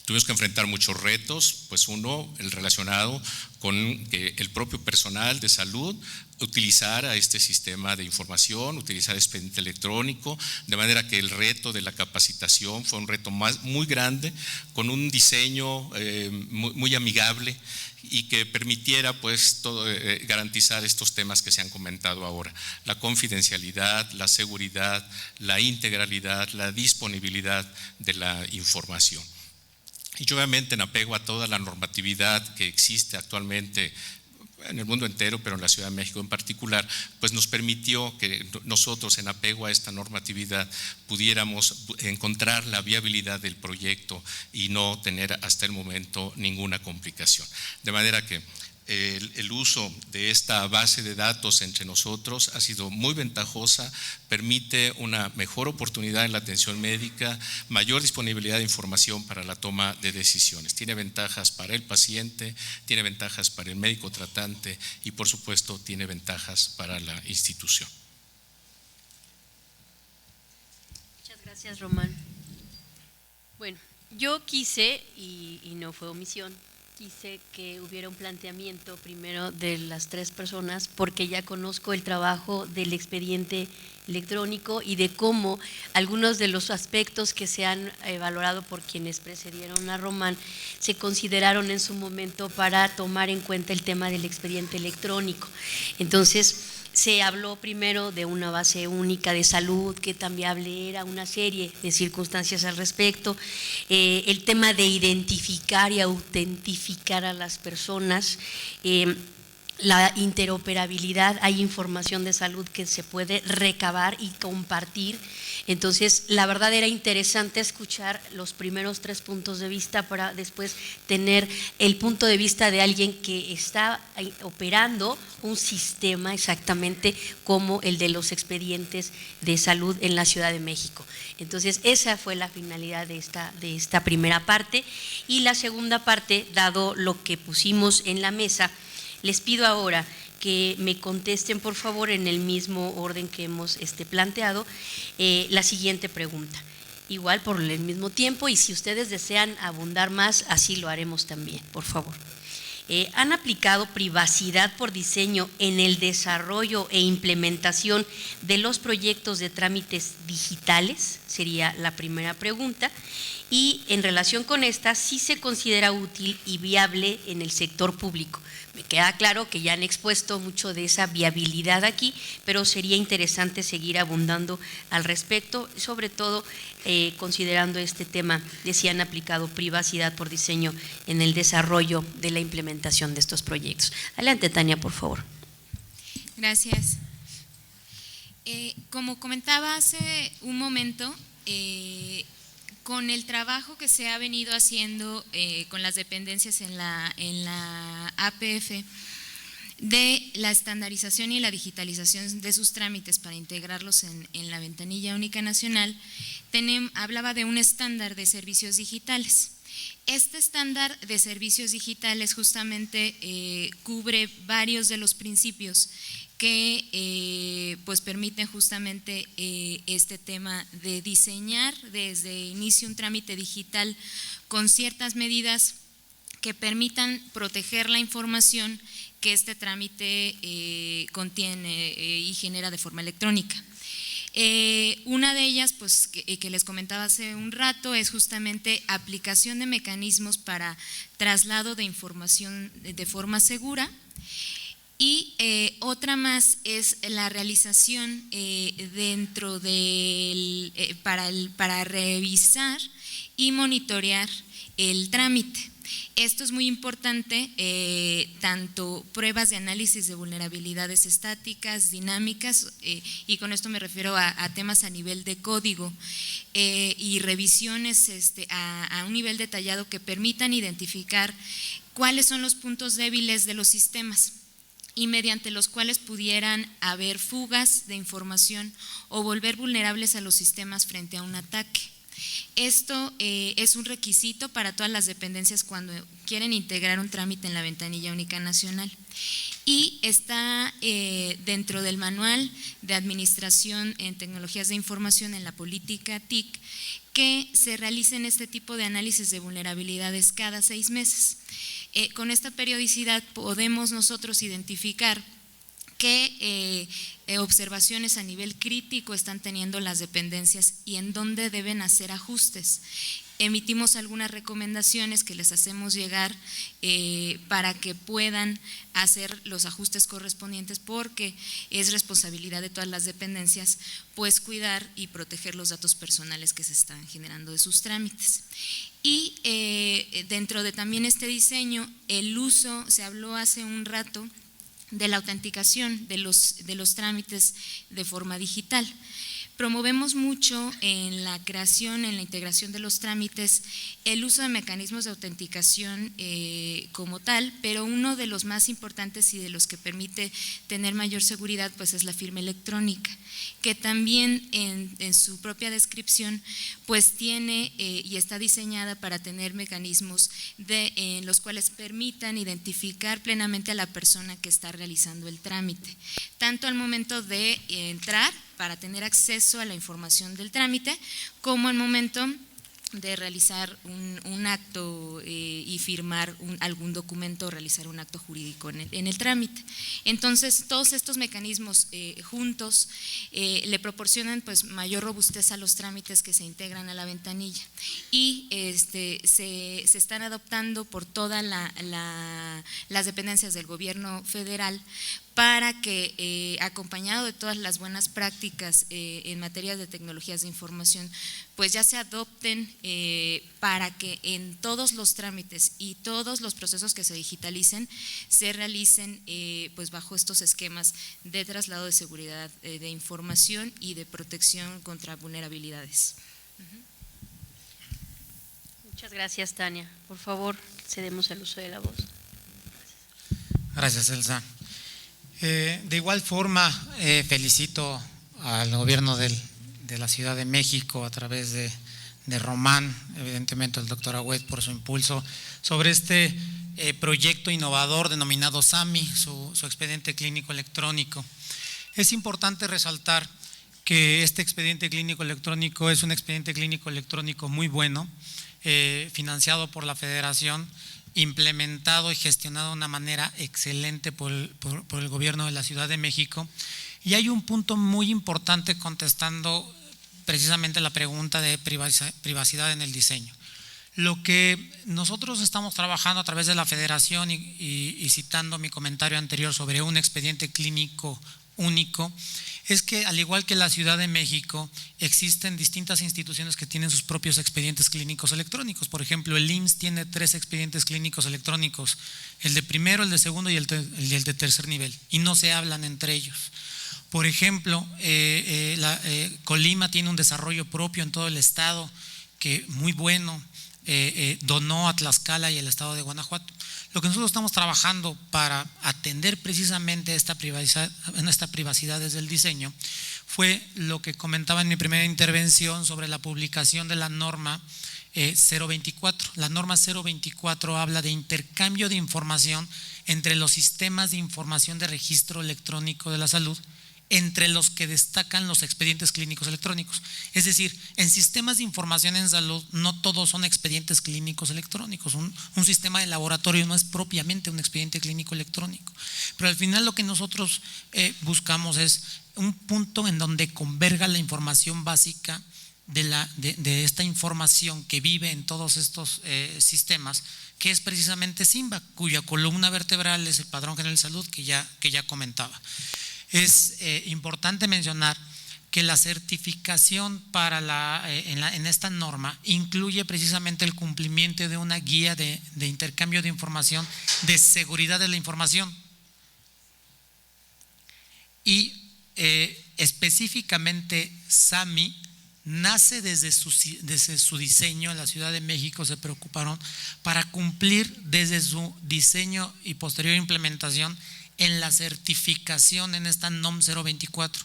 Tuvimos que enfrentar muchos retos, pues uno, el relacionado con que el propio personal de salud utilizara este sistema de información, utilizar expediente electrónico, de manera que el reto de la capacitación fue un reto muy grande, con un diseño muy amigable y que permitiera pues garantizar estos temas que se han comentado ahora: la confidencialidad, la seguridad, la integralidad, la disponibilidad de la información. Y obviamente en apego a toda la normatividad que existe actualmente en el mundo entero, pero en la Ciudad de México en particular, pues nos permitió que nosotros, en apego a esta normatividad, pudiéramos encontrar la viabilidad del proyecto y no tener hasta el momento ninguna complicación. De manera que el uso de esta base de datos entre nosotros ha sido muy ventajosa, permite una mejor oportunidad en la atención médica, mayor disponibilidad de información para la toma de decisiones. Tiene ventajas para el paciente, tiene ventajas para el médico tratante y por supuesto tiene ventajas para la institución. Muchas gracias, Román. Bueno, yo quise, y no fue omisión, quise que hubiera un planteamiento primero de las tres personas, porque ya conozco el trabajo del expediente electrónico y de cómo algunos de los aspectos que se han valorado por quienes precedieron a Román se consideraron en su momento para tomar en cuenta el tema del expediente electrónico. Entonces, se habló primero de una base única de salud, qué tan viable era, una serie de circunstancias al respecto, el tema de identificar y autentificar a las personas, la interoperabilidad, hay información de salud que se puede recabar y compartir. Entonces, la verdad era interesante escuchar los primeros tres puntos de vista para después tener el punto de vista de alguien que está operando un sistema exactamente como el de los expedientes de salud en la Ciudad de México. Entonces, esa fue la finalidad de esta primera parte. Y la segunda parte, dado lo que pusimos en la mesa, les pido ahora que me contesten, por favor, en el mismo orden que hemos planteado, la siguiente pregunta. Igual por el mismo tiempo, y si ustedes desean abundar más, así lo haremos también, por favor. ¿Han aplicado privacidad por diseño en el desarrollo e implementación de los proyectos de trámites digitales? Sería la primera pregunta. Y en relación con esta, ¿sí se considera útil y viable en el sector público? Me queda claro que ya han expuesto mucho de esa viabilidad aquí, pero sería interesante seguir abundando al respecto, sobre todo considerando este tema de si han aplicado privacidad por diseño en el desarrollo de la implementación de estos proyectos. Adelante, Tania, por favor. Gracias. Como comentaba hace un momento, con el trabajo que se ha venido haciendo con las dependencias en la APF de la estandarización y la digitalización de sus trámites para integrarlos en la ventanilla única nacional, hablaba de un estándar de servicios digitales. Este estándar de servicios digitales justamente cubre varios de los principios que pues permiten justamente este tema de diseñar desde inicio un trámite digital con ciertas medidas que permitan proteger la información que este trámite contiene y genera de forma electrónica. Una de ellas, pues que les comentaba hace un rato, es justamente aplicación de mecanismos para traslado de información de forma segura. Y otra más es la realización dentro del para revisar y monitorear el trámite. Esto es muy importante, tanto pruebas de análisis de vulnerabilidades estáticas, dinámicas, y con esto me refiero a temas a nivel de código y revisiones a un nivel detallado que permitan identificar cuáles son los puntos débiles de los sistemas. y mediante los cuales pudieran haber fugas de información o volver vulnerables a los sistemas frente a un ataque. Esto es un requisito para todas las dependencias cuando quieren integrar un trámite en la ventanilla única nacional y está dentro del manual de administración en tecnologías de información en la política TIC que se realicen este tipo de análisis de vulnerabilidades cada 6 meses. Con esta periodicidad podemos nosotros identificar qué observaciones a nivel crítico están teniendo las dependencias y en dónde deben hacer ajustes. Emitimos algunas recomendaciones que les hacemos llegar para que puedan hacer los ajustes correspondientes porque es responsabilidad de todas las dependencias pues cuidar y proteger los datos personales que se están generando de sus trámites. Y dentro de también este diseño, el uso, se habló hace un rato de la autenticación de los trámites de forma digital. Promovemos mucho en la creación, en la integración de los trámites, el uso de mecanismos de autenticación como tal, pero uno de los más importantes y de los que permite tener mayor seguridad pues es la firma electrónica, que también en su propia descripción pues tiene y está diseñada para tener mecanismos en los cuales permitan identificar plenamente a la persona que está realizando el trámite, tanto al momento de entrar para tener acceso a la información del trámite, como al momento de realizar un acto y firmar algún documento o realizar un acto jurídico en el trámite. Entonces, todos estos mecanismos juntos le proporcionan pues mayor robustez a los trámites que se integran a la ventanilla y se están adoptando por todas las dependencias del gobierno federal para que, acompañado de todas las buenas prácticas en materia de tecnologías de información, pues ya se adopten para que en todos los trámites y todos los procesos que se digitalicen se realicen pues bajo estos esquemas de traslado de seguridad de información y de protección contra vulnerabilidades. Muchas gracias, Tania. Por favor, cedemos el uso de la voz. Gracias, Elsa. De igual forma, felicito al gobierno de la Ciudad de México a través de Román, evidentemente el doctor Agüed por su impulso sobre este proyecto innovador denominado SAMI, su expediente clínico electrónico. Es importante resaltar que este expediente clínico electrónico es un expediente clínico electrónico muy bueno, financiado por la Federación, implementado y gestionado de una manera excelente por el gobierno de la Ciudad de México. Y hay un punto muy importante contestando precisamente la pregunta de privacidad en el diseño. Lo que nosotros estamos trabajando a través de la Federación y citando mi comentario anterior sobre un expediente clínico único, es que al igual que la Ciudad de México existen distintas instituciones que tienen sus propios expedientes clínicos electrónicos. Por ejemplo, el IMSS tiene 3 expedientes clínicos electrónicos, el de primero, el de segundo y el de tercer nivel, y no se hablan entre ellos. Por ejemplo, Colima tiene un desarrollo propio en todo el estado que muy bueno, donó a Tlaxcala y el estado de Guanajuato. Lo que nosotros estamos trabajando para atender precisamente esta privacidad desde el diseño fue lo que comentaba en mi primera intervención sobre la publicación de la norma 024. La norma 024 habla de intercambio de información entre los sistemas de información de registro electrónico de la salud, entre los que destacan los expedientes clínicos electrónicos. Es decir, en sistemas de información en salud no todos son expedientes clínicos electrónicos. Un sistema de laboratorio no es propiamente un expediente clínico electrónico. Pero al final lo que nosotros buscamos es un punto en donde converga la información básica de esta información que vive en todos estos sistemas, que es precisamente SINVA, cuya columna vertebral es el Padrón General de Salud que ya comentaba. Es importante mencionar que la certificación en esta norma incluye precisamente el cumplimiento de una guía de intercambio de información de seguridad de la información y específicamente SAMI nace desde su diseño. En la Ciudad de México se preocuparon para cumplir desde su diseño y posterior implementación en la certificación en esta NOM 024.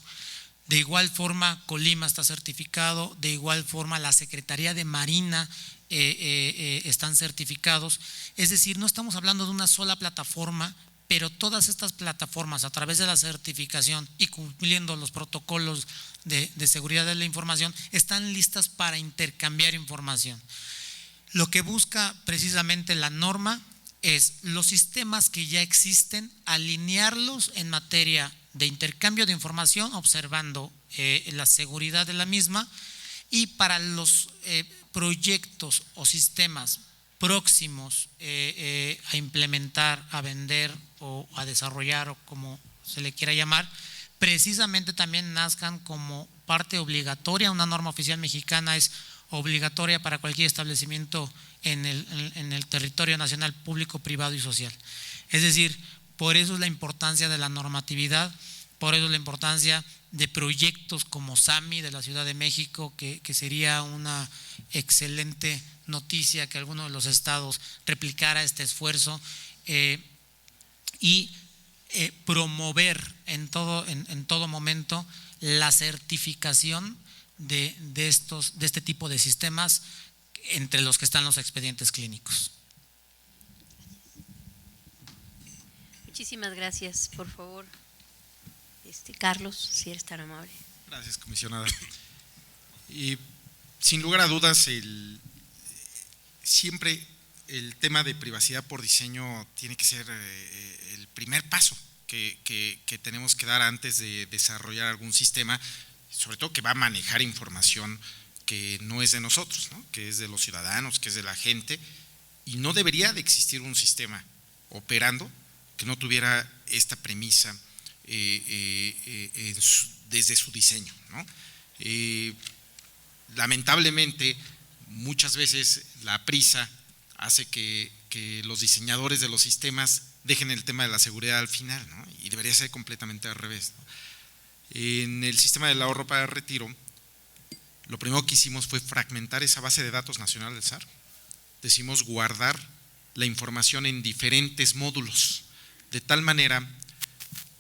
De igual forma, Colima está certificado, de igual forma la Secretaría de Marina están certificados. Es decir, no estamos hablando de una sola plataforma, pero todas estas plataformas a través de la certificación y cumpliendo los protocolos de seguridad de la información están listas para intercambiar información. Lo que busca precisamente la norma es los sistemas que ya existen, alinearlos en materia de intercambio de información, observando la seguridad de la misma, y para los proyectos o sistemas próximos a implementar, a vender o a desarrollar, o como se le quiera llamar, precisamente también nazcan como parte obligatoria. Una norma oficial mexicana es obligatoria para cualquier establecimiento en el territorio nacional, público, privado y social. Es decir, por eso es la importancia de la normatividad, por eso es la importancia de proyectos como SAMI de la Ciudad de México, que sería una excelente noticia que alguno de los estados replicara este esfuerzo, y promover en todo momento la certificación de este tipo de sistemas, entre los que están los expedientes clínicos. Muchísimas gracias. Por favor, Carlos, si eres tan amable. Gracias, comisionada. Y sin lugar a dudas, siempre el tema de privacidad por diseño tiene que ser el primer paso que tenemos que dar antes de desarrollar algún sistema, sobre todo que va a manejar información que no es de nosotros, ¿no? Que es de los ciudadanos, que es de la gente, y no debería de existir un sistema operando que no tuviera esta premisa desde su diseño, ¿no? Lamentablemente, muchas veces la prisa hace que los diseñadores de los sistemas dejen el tema de la seguridad al final, ¿no? Y debería ser completamente al revés, ¿no? En el sistema del ahorro para el retiro, lo primero que hicimos fue fragmentar esa base de datos nacional del SAR. Decimos guardar la información en diferentes módulos, de tal manera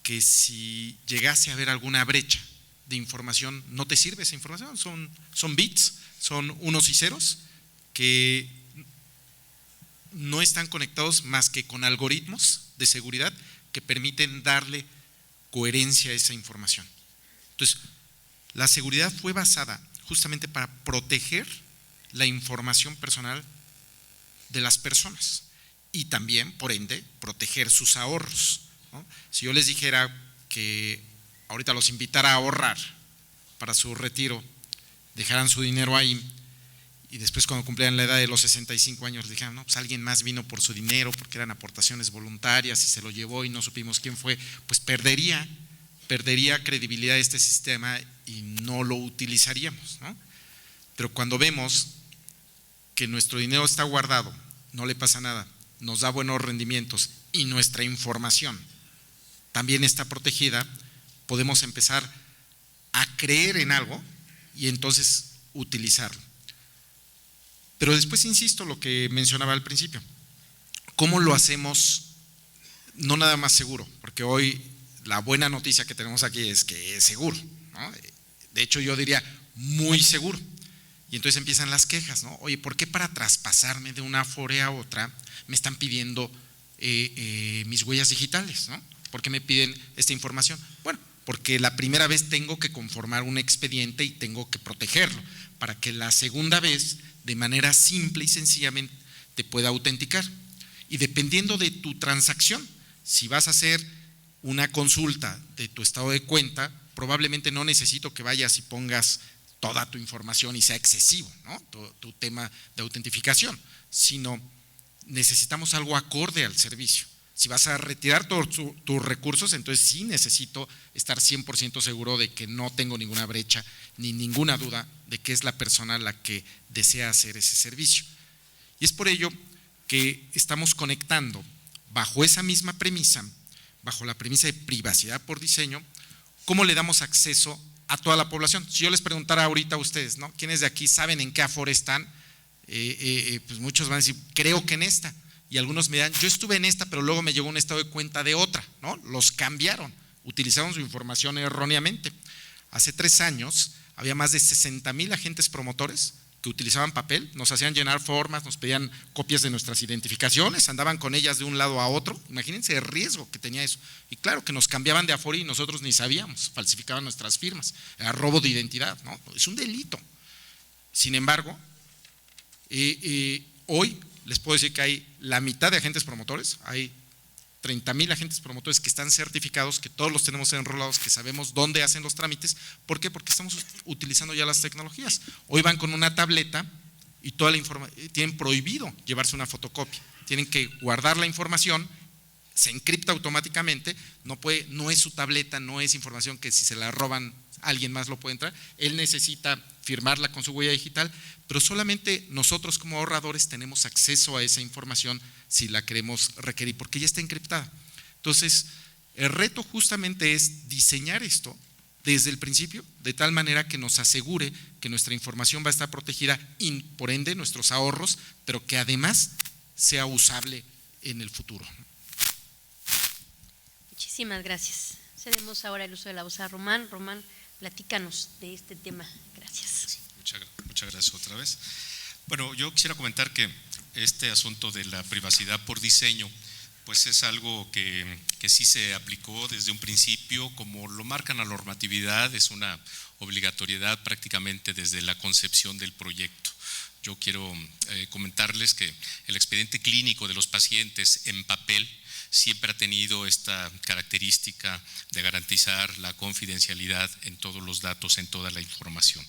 que si llegase a haber alguna brecha de información, no te sirve esa información, son bits, son unos y ceros que no están conectados más que con algoritmos de seguridad que permiten darle coherencia a esa información. Entonces, la seguridad fue basada justamente para proteger la información personal de las personas y también, por ende, proteger sus ahorros, ¿no? Si yo les dijera que ahorita los invitara a ahorrar para su retiro, dejaran su dinero ahí, y después cuando cumplieran la edad de los 65 años les dijeran, no, pues alguien más vino por su dinero porque eran aportaciones voluntarias y se lo llevó y no supimos quién fue, pues perdería credibilidad este sistema y no lo utilizaríamos, ¿no? Pero cuando vemos que nuestro dinero está guardado, no le pasa nada, nos da buenos rendimientos y nuestra información también está protegida, podemos empezar a creer en algo y entonces utilizarlo. Pero después insisto lo que mencionaba al principio, ¿cómo lo hacemos no nada más seguro? Porque hoy la buena noticia que tenemos aquí es que es seguro, ¿no? De hecho yo diría muy seguro. Y entonces empiezan las quejas, ¿no? Oye, ¿por qué para traspasarme de una Afore a otra me están pidiendo mis huellas digitales, ¿no? ¿Por qué me piden esta información? Bueno, porque la primera vez tengo que conformar un expediente y tengo que protegerlo, para que la segunda vez, de manera simple y sencillamente, te pueda autenticar. Y dependiendo de tu transacción, si vas a hacer una consulta de tu estado de cuenta, probablemente no necesito que vayas y pongas toda tu información y sea excesivo, ¿no? Tu tema de autentificación, sino necesitamos algo acorde al servicio. Si vas a retirar todos tus recursos, entonces sí necesito estar 100% seguro de que no tengo ninguna brecha ni ninguna duda de que es la persona la que desea hacer ese servicio. Y es por ello que estamos conectando bajo esa misma premisa, bajo la premisa de privacidad por diseño, ¿cómo le damos acceso a toda la población? Si yo les preguntara ahorita a ustedes, ¿no? ¿Quiénes de aquí saben en qué Afore están? Pues muchos van a decir, creo que en esta. y algunos me dirán, yo estuve en esta, pero luego me llegó un estado de cuenta de otra, ¿no? Los cambiaron, utilizaron su información erróneamente. Hace 3 años había más de 60,000 agentes promotores que utilizaban papel, nos hacían llenar formas, nos pedían copias de nuestras identificaciones, andaban con ellas de un lado a otro. Imagínense el riesgo que tenía eso. Y claro que nos cambiaban de Afore y nosotros ni sabíamos, falsificaban nuestras firmas, era robo de identidad, ¿no? Es un delito. Sin embargo, hoy les puedo decir que hay la mitad de agentes promotores, hay 30,000 agentes promotores que están certificados, que todos los tenemos enrolados, que sabemos dónde hacen los trámites. ¿Por qué? Porque estamos utilizando ya las tecnologías. Hoy van con una tableta y toda la información, tienen prohibido llevarse una fotocopia, tienen que guardar la información, se encripta automáticamente, no es su tableta, no es información que si se la roban alguien más lo puede entrar, él necesita firmarla con su huella digital, pero solamente nosotros como ahorradores tenemos acceso a esa información si la queremos requerir, porque ya está encriptada. Entonces, el reto justamente es diseñar esto desde el principio, de tal manera que nos asegure que nuestra información va a estar protegida y por ende nuestros ahorros, pero que además sea usable en el futuro. Muchísimas gracias. Cedemos ahora el uso de la voz a Román. Román, platícanos de este tema. Gracias. Sí, muchas gracias otra vez. Bueno, yo quisiera comentar que este asunto de la privacidad por diseño, pues es algo que sí se aplicó desde un principio, como lo marca la normatividad, es una obligatoriedad prácticamente desde la concepción del proyecto. Yo quiero comentarles que el expediente clínico de los pacientes en papel siempre ha tenido esta característica de garantizar la confidencialidad en todos los datos, en toda la información.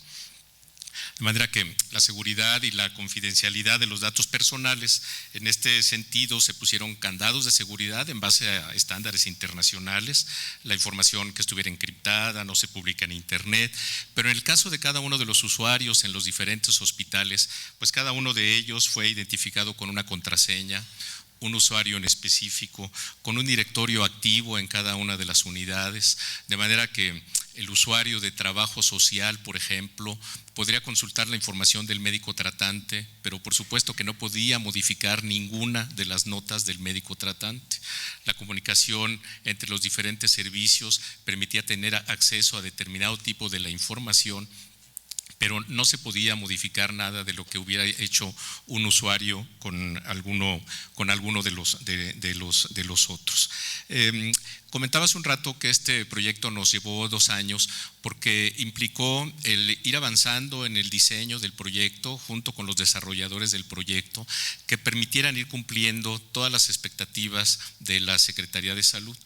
De manera que la seguridad y la confidencialidad de los datos personales, en este sentido se pusieron candados de seguridad en base a estándares internacionales, la información que estuviera encriptada no se publica en internet, pero en el caso de cada uno de los usuarios en los diferentes hospitales, pues cada uno de ellos fue identificado con una contraseña, un usuario en específico, con un directorio activo en cada una de las unidades, de manera que el usuario de trabajo social, por ejemplo, podría consultar la información del médico tratante, pero por supuesto que no podía modificar ninguna de las notas del médico tratante. La comunicación entre los diferentes servicios permitía tener acceso a determinado tipo de la información, pero no se podía modificar nada de lo que hubiera hecho un usuario con alguno de los otros. Comentaba hace un rato que este proyecto nos llevó 2 años porque implicó el ir avanzando en el diseño del proyecto junto con los desarrolladores del proyecto que permitieran ir cumpliendo todas las expectativas de la Secretaría de Salud.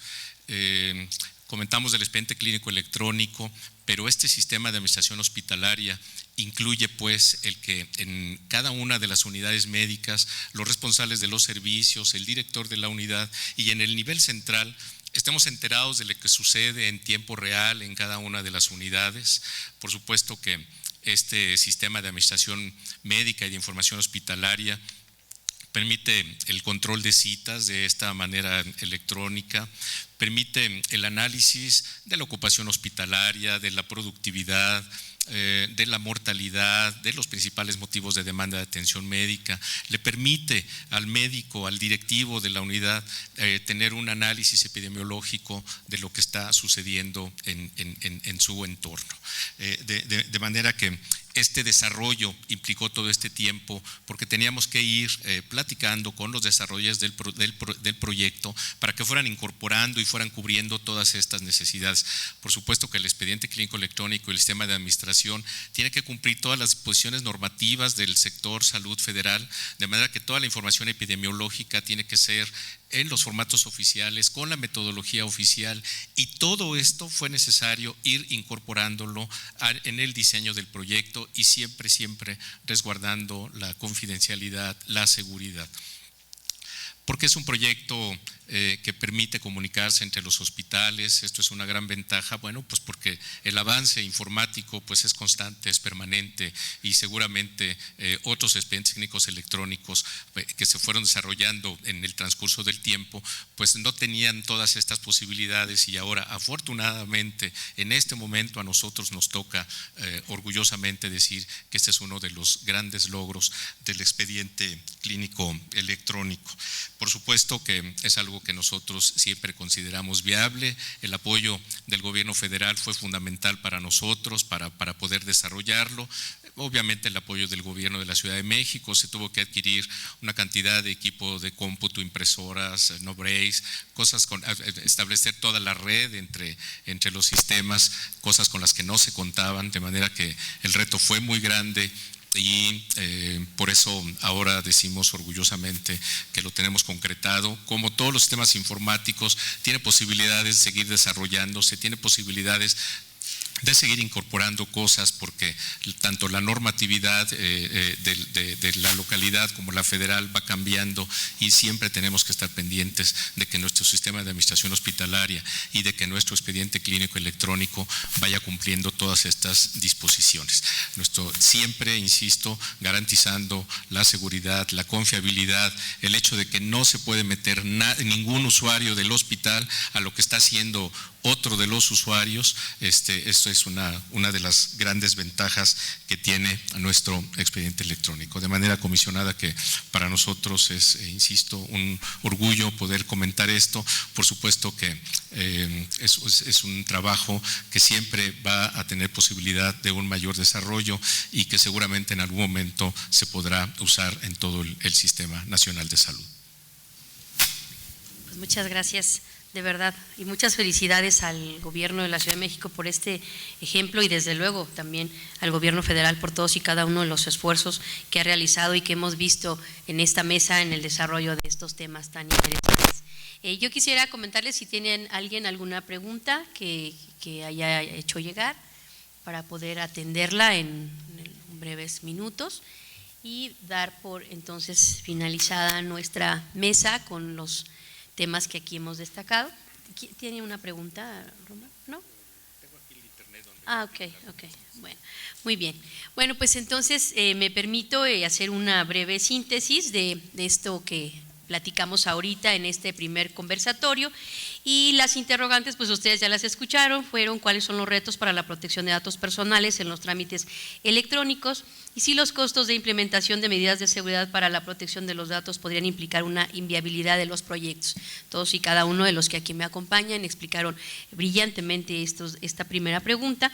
Comentamos del expediente clínico electrónico, pero este sistema de administración hospitalaria incluye pues el que en cada una de las unidades médicas, los responsables de los servicios, el director de la unidad y en el nivel central estemos enterados de lo que sucede en tiempo real en cada una de las unidades. Por supuesto que este sistema de administración médica y de información hospitalaria permite el control de citas de esta manera electrónica, permite el análisis de la ocupación hospitalaria, de la productividad, de la mortalidad, de los principales motivos de demanda de atención médica, le permite al médico, al directivo de la unidad tener un análisis epidemiológico de lo que está sucediendo en su entorno. De manera que este desarrollo implicó todo este tiempo porque teníamos que ir platicando con los desarrolladores del proyecto para que fueran incorporando y fueran cubriendo todas estas necesidades. Por supuesto que el expediente clínico electrónico y el sistema de administración tiene que cumplir todas las disposiciones normativas del sector salud federal, de manera que toda la información epidemiológica tiene que ser en los formatos oficiales, con la metodología oficial, y todo esto fue necesario ir incorporándolo en el diseño del proyecto y siempre resguardando la confidencialidad, la seguridad. porque es un proyecto que permite comunicarse entre los hospitales. Esto es una gran ventaja, bueno, pues porque el avance informático pues es constante, es permanente, y seguramente otros expedientes técnicos electrónicos que se fueron desarrollando en el transcurso del tiempo pues no tenían todas estas posibilidades, y ahora afortunadamente en este momento a nosotros nos toca orgullosamente decir que este es uno de los grandes logros del expediente clínico electrónico. Por supuesto que es algo que nosotros siempre consideramos viable. El apoyo del gobierno federal fue fundamental para nosotros para poder desarrollarlo. Obviamente el apoyo del gobierno de la Ciudad de México, se tuvo que adquirir una cantidad de equipo de cómputo, impresoras, no brace, cosas establecer toda la red entre los sistemas, cosas con las que no se contaban, de manera que el reto fue muy grande. Y por eso ahora decimos orgullosamente que lo tenemos concretado. Como todos los sistemas informáticos, tiene posibilidades de seguir desarrollándose, tiene posibilidades de seguir incorporando cosas, porque tanto la normatividad de la localidad como la federal va cambiando, y siempre tenemos que estar pendientes de que nuestro sistema de administración hospitalaria y de que nuestro expediente clínico electrónico vaya cumpliendo todas estas disposiciones. Siempre, insisto, garantizando la seguridad, la confiabilidad, el hecho de que no se puede meter ningún usuario del hospital a lo que está haciendo otro de los usuarios. Esto es una de las grandes ventajas que tiene nuestro expediente electrónico. De manera comisionada, que para nosotros es, insisto, un orgullo poder comentar esto. Por supuesto que es un trabajo que siempre va a tener posibilidad de un mayor desarrollo, y que seguramente en algún momento se podrá usar en todo el Sistema Nacional de Salud. Pues muchas gracias. De verdad, y muchas felicidades al gobierno de la Ciudad de México por este ejemplo, y desde luego también al gobierno federal por todos y cada uno de los esfuerzos que ha realizado y que hemos visto en esta mesa en el desarrollo de estos temas tan interesantes. Yo quisiera comentarles si tienen alguna pregunta que haya hecho llegar para poder atenderla en breves minutos y dar por entonces finalizada nuestra mesa con los temas que aquí hemos destacado. ¿Tiene una pregunta, Roma? ¿No? Tengo aquí el internet donde… Ok. Bueno, muy bien. Bueno, pues entonces me permito hacer una breve síntesis de esto que platicamos ahorita en este primer conversatorio, y las interrogantes, pues ustedes ya las escucharon, fueron cuáles son los retos para la protección de datos personales en los trámites electrónicos, y si los costos de implementación de medidas de seguridad para la protección de los datos podrían implicar una inviabilidad de los proyectos. Todos y cada uno de los que aquí me acompañan explicaron brillantemente esta primera pregunta.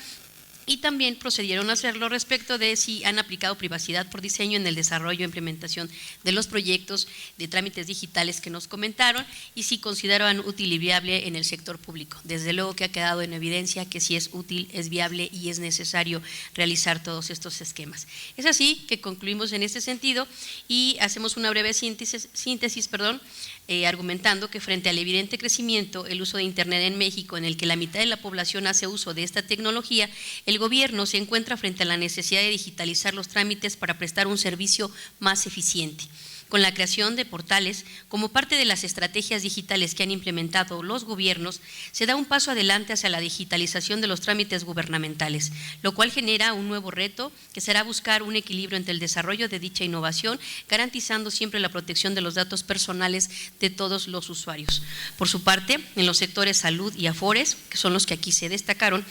Y también procedieron a hacerlo respecto de si han aplicado privacidad por diseño en el desarrollo e implementación de los proyectos de trámites digitales que nos comentaron, y si consideran útil y viable en el sector público. Desde luego que ha quedado en evidencia que sí es útil, es viable y es necesario realizar todos estos esquemas. Es así que concluimos en este sentido y hacemos una breve síntesis, argumentando que frente al evidente crecimiento, el uso de Internet en México, en el que la mitad de la población hace uso de esta tecnología, el gobierno se encuentra frente a la necesidad de digitalizar los trámites para prestar un servicio más eficiente. Con la creación de portales, como parte de las estrategias digitales que han implementado los gobiernos, se da un paso adelante hacia la digitalización de los trámites gubernamentales, lo cual genera un nuevo reto que será buscar un equilibrio entre el desarrollo de dicha innovación, garantizando siempre la protección de los datos personales de todos los usuarios. Por su parte, en los sectores salud y afores, que son los que aquí se destacaron,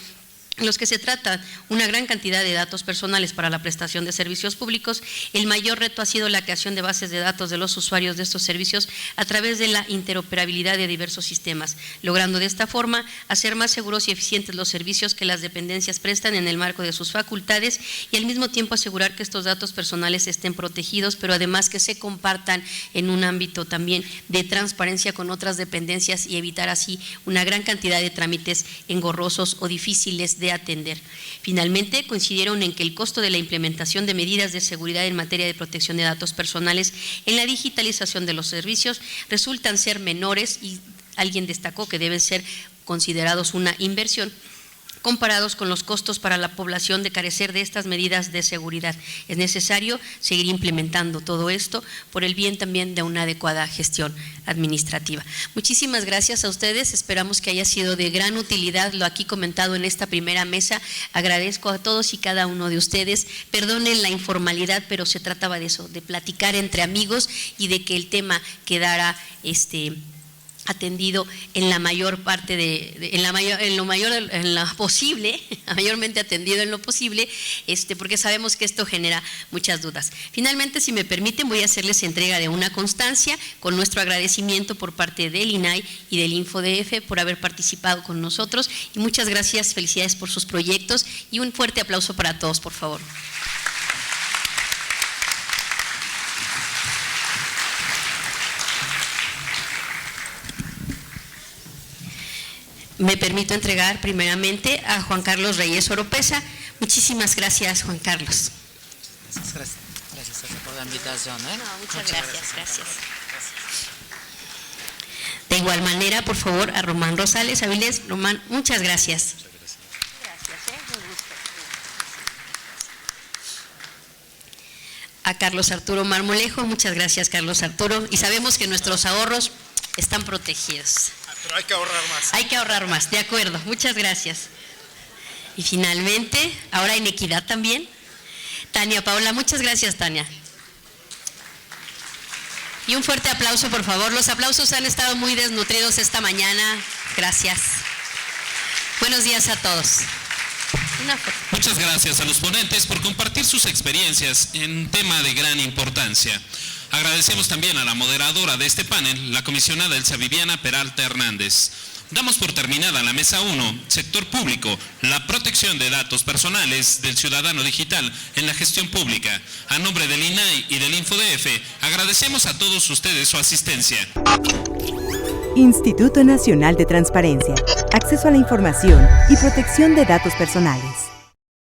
en los que se trata una gran cantidad de datos personales para la prestación de servicios públicos, el mayor reto ha sido la creación de bases de datos de los usuarios de estos servicios a través de la interoperabilidad de diversos sistemas, logrando de esta forma hacer más seguros y eficientes los servicios que las dependencias prestan en el marco de sus facultades, y al mismo tiempo asegurar que estos datos personales estén protegidos, pero además que se compartan en un ámbito también de transparencia con otras dependencias, y evitar así una gran cantidad de trámites engorrosos o difíciles de atender. Finalmente, coincidieron en que el costo de la implementación de medidas de seguridad en materia de protección de datos personales en la digitalización de los servicios resultan ser menores, y alguien destacó que deben ser considerados una inversión, comparados con los costos para la población de carecer de estas medidas de seguridad. Es necesario seguir implementando todo esto por el bien también de una adecuada gestión administrativa. Muchísimas gracias a ustedes, esperamos que haya sido de gran utilidad lo aquí comentado en esta primera mesa. Agradezco a todos y cada uno de ustedes, perdonen la informalidad, pero se trataba de eso, de platicar entre amigos y de que el tema quedara atendido en la mayor parte mayormente atendido en lo posible, porque sabemos que esto genera muchas dudas. Finalmente, si me permiten, voy a hacerles entrega de una constancia con nuestro agradecimiento por parte del INAI y del InfoDF por haber participado con nosotros, y muchas gracias, felicidades por sus proyectos y un fuerte aplauso para todos, por favor. Me permito entregar primeramente a Juan Carlos Reyes Oropesa. Muchísimas gracias, Juan Carlos. Gracias por la invitación. Muchas gracias. De igual manera, por favor, a Román Rosales Avilés. Román, muchas gracias. A Carlos Arturo Marmolejo, muchas gracias, Carlos Arturo. Y sabemos que nuestros ahorros están protegidos. Pero hay que ahorrar más. Hay que ahorrar más, de acuerdo, muchas gracias. Y finalmente, ahora en equidad también, Tania Paola, muchas gracias, Tania. Y un fuerte aplauso, por favor. Los aplausos han estado muy desnutridos esta mañana. Gracias. Buenos días a todos. Muchas gracias a los ponentes por compartir sus experiencias en un tema de gran importancia. Agradecemos también a la moderadora de este panel, la comisionada Elsa Viviana Peralta Hernández. Damos por terminada la mesa 1, sector público, la protección de datos personales del ciudadano digital en la gestión pública. A nombre del INAI y del InfoDF, agradecemos a todos ustedes su asistencia. Instituto Nacional de Transparencia, Acceso a la Información y Protección de Datos Personales.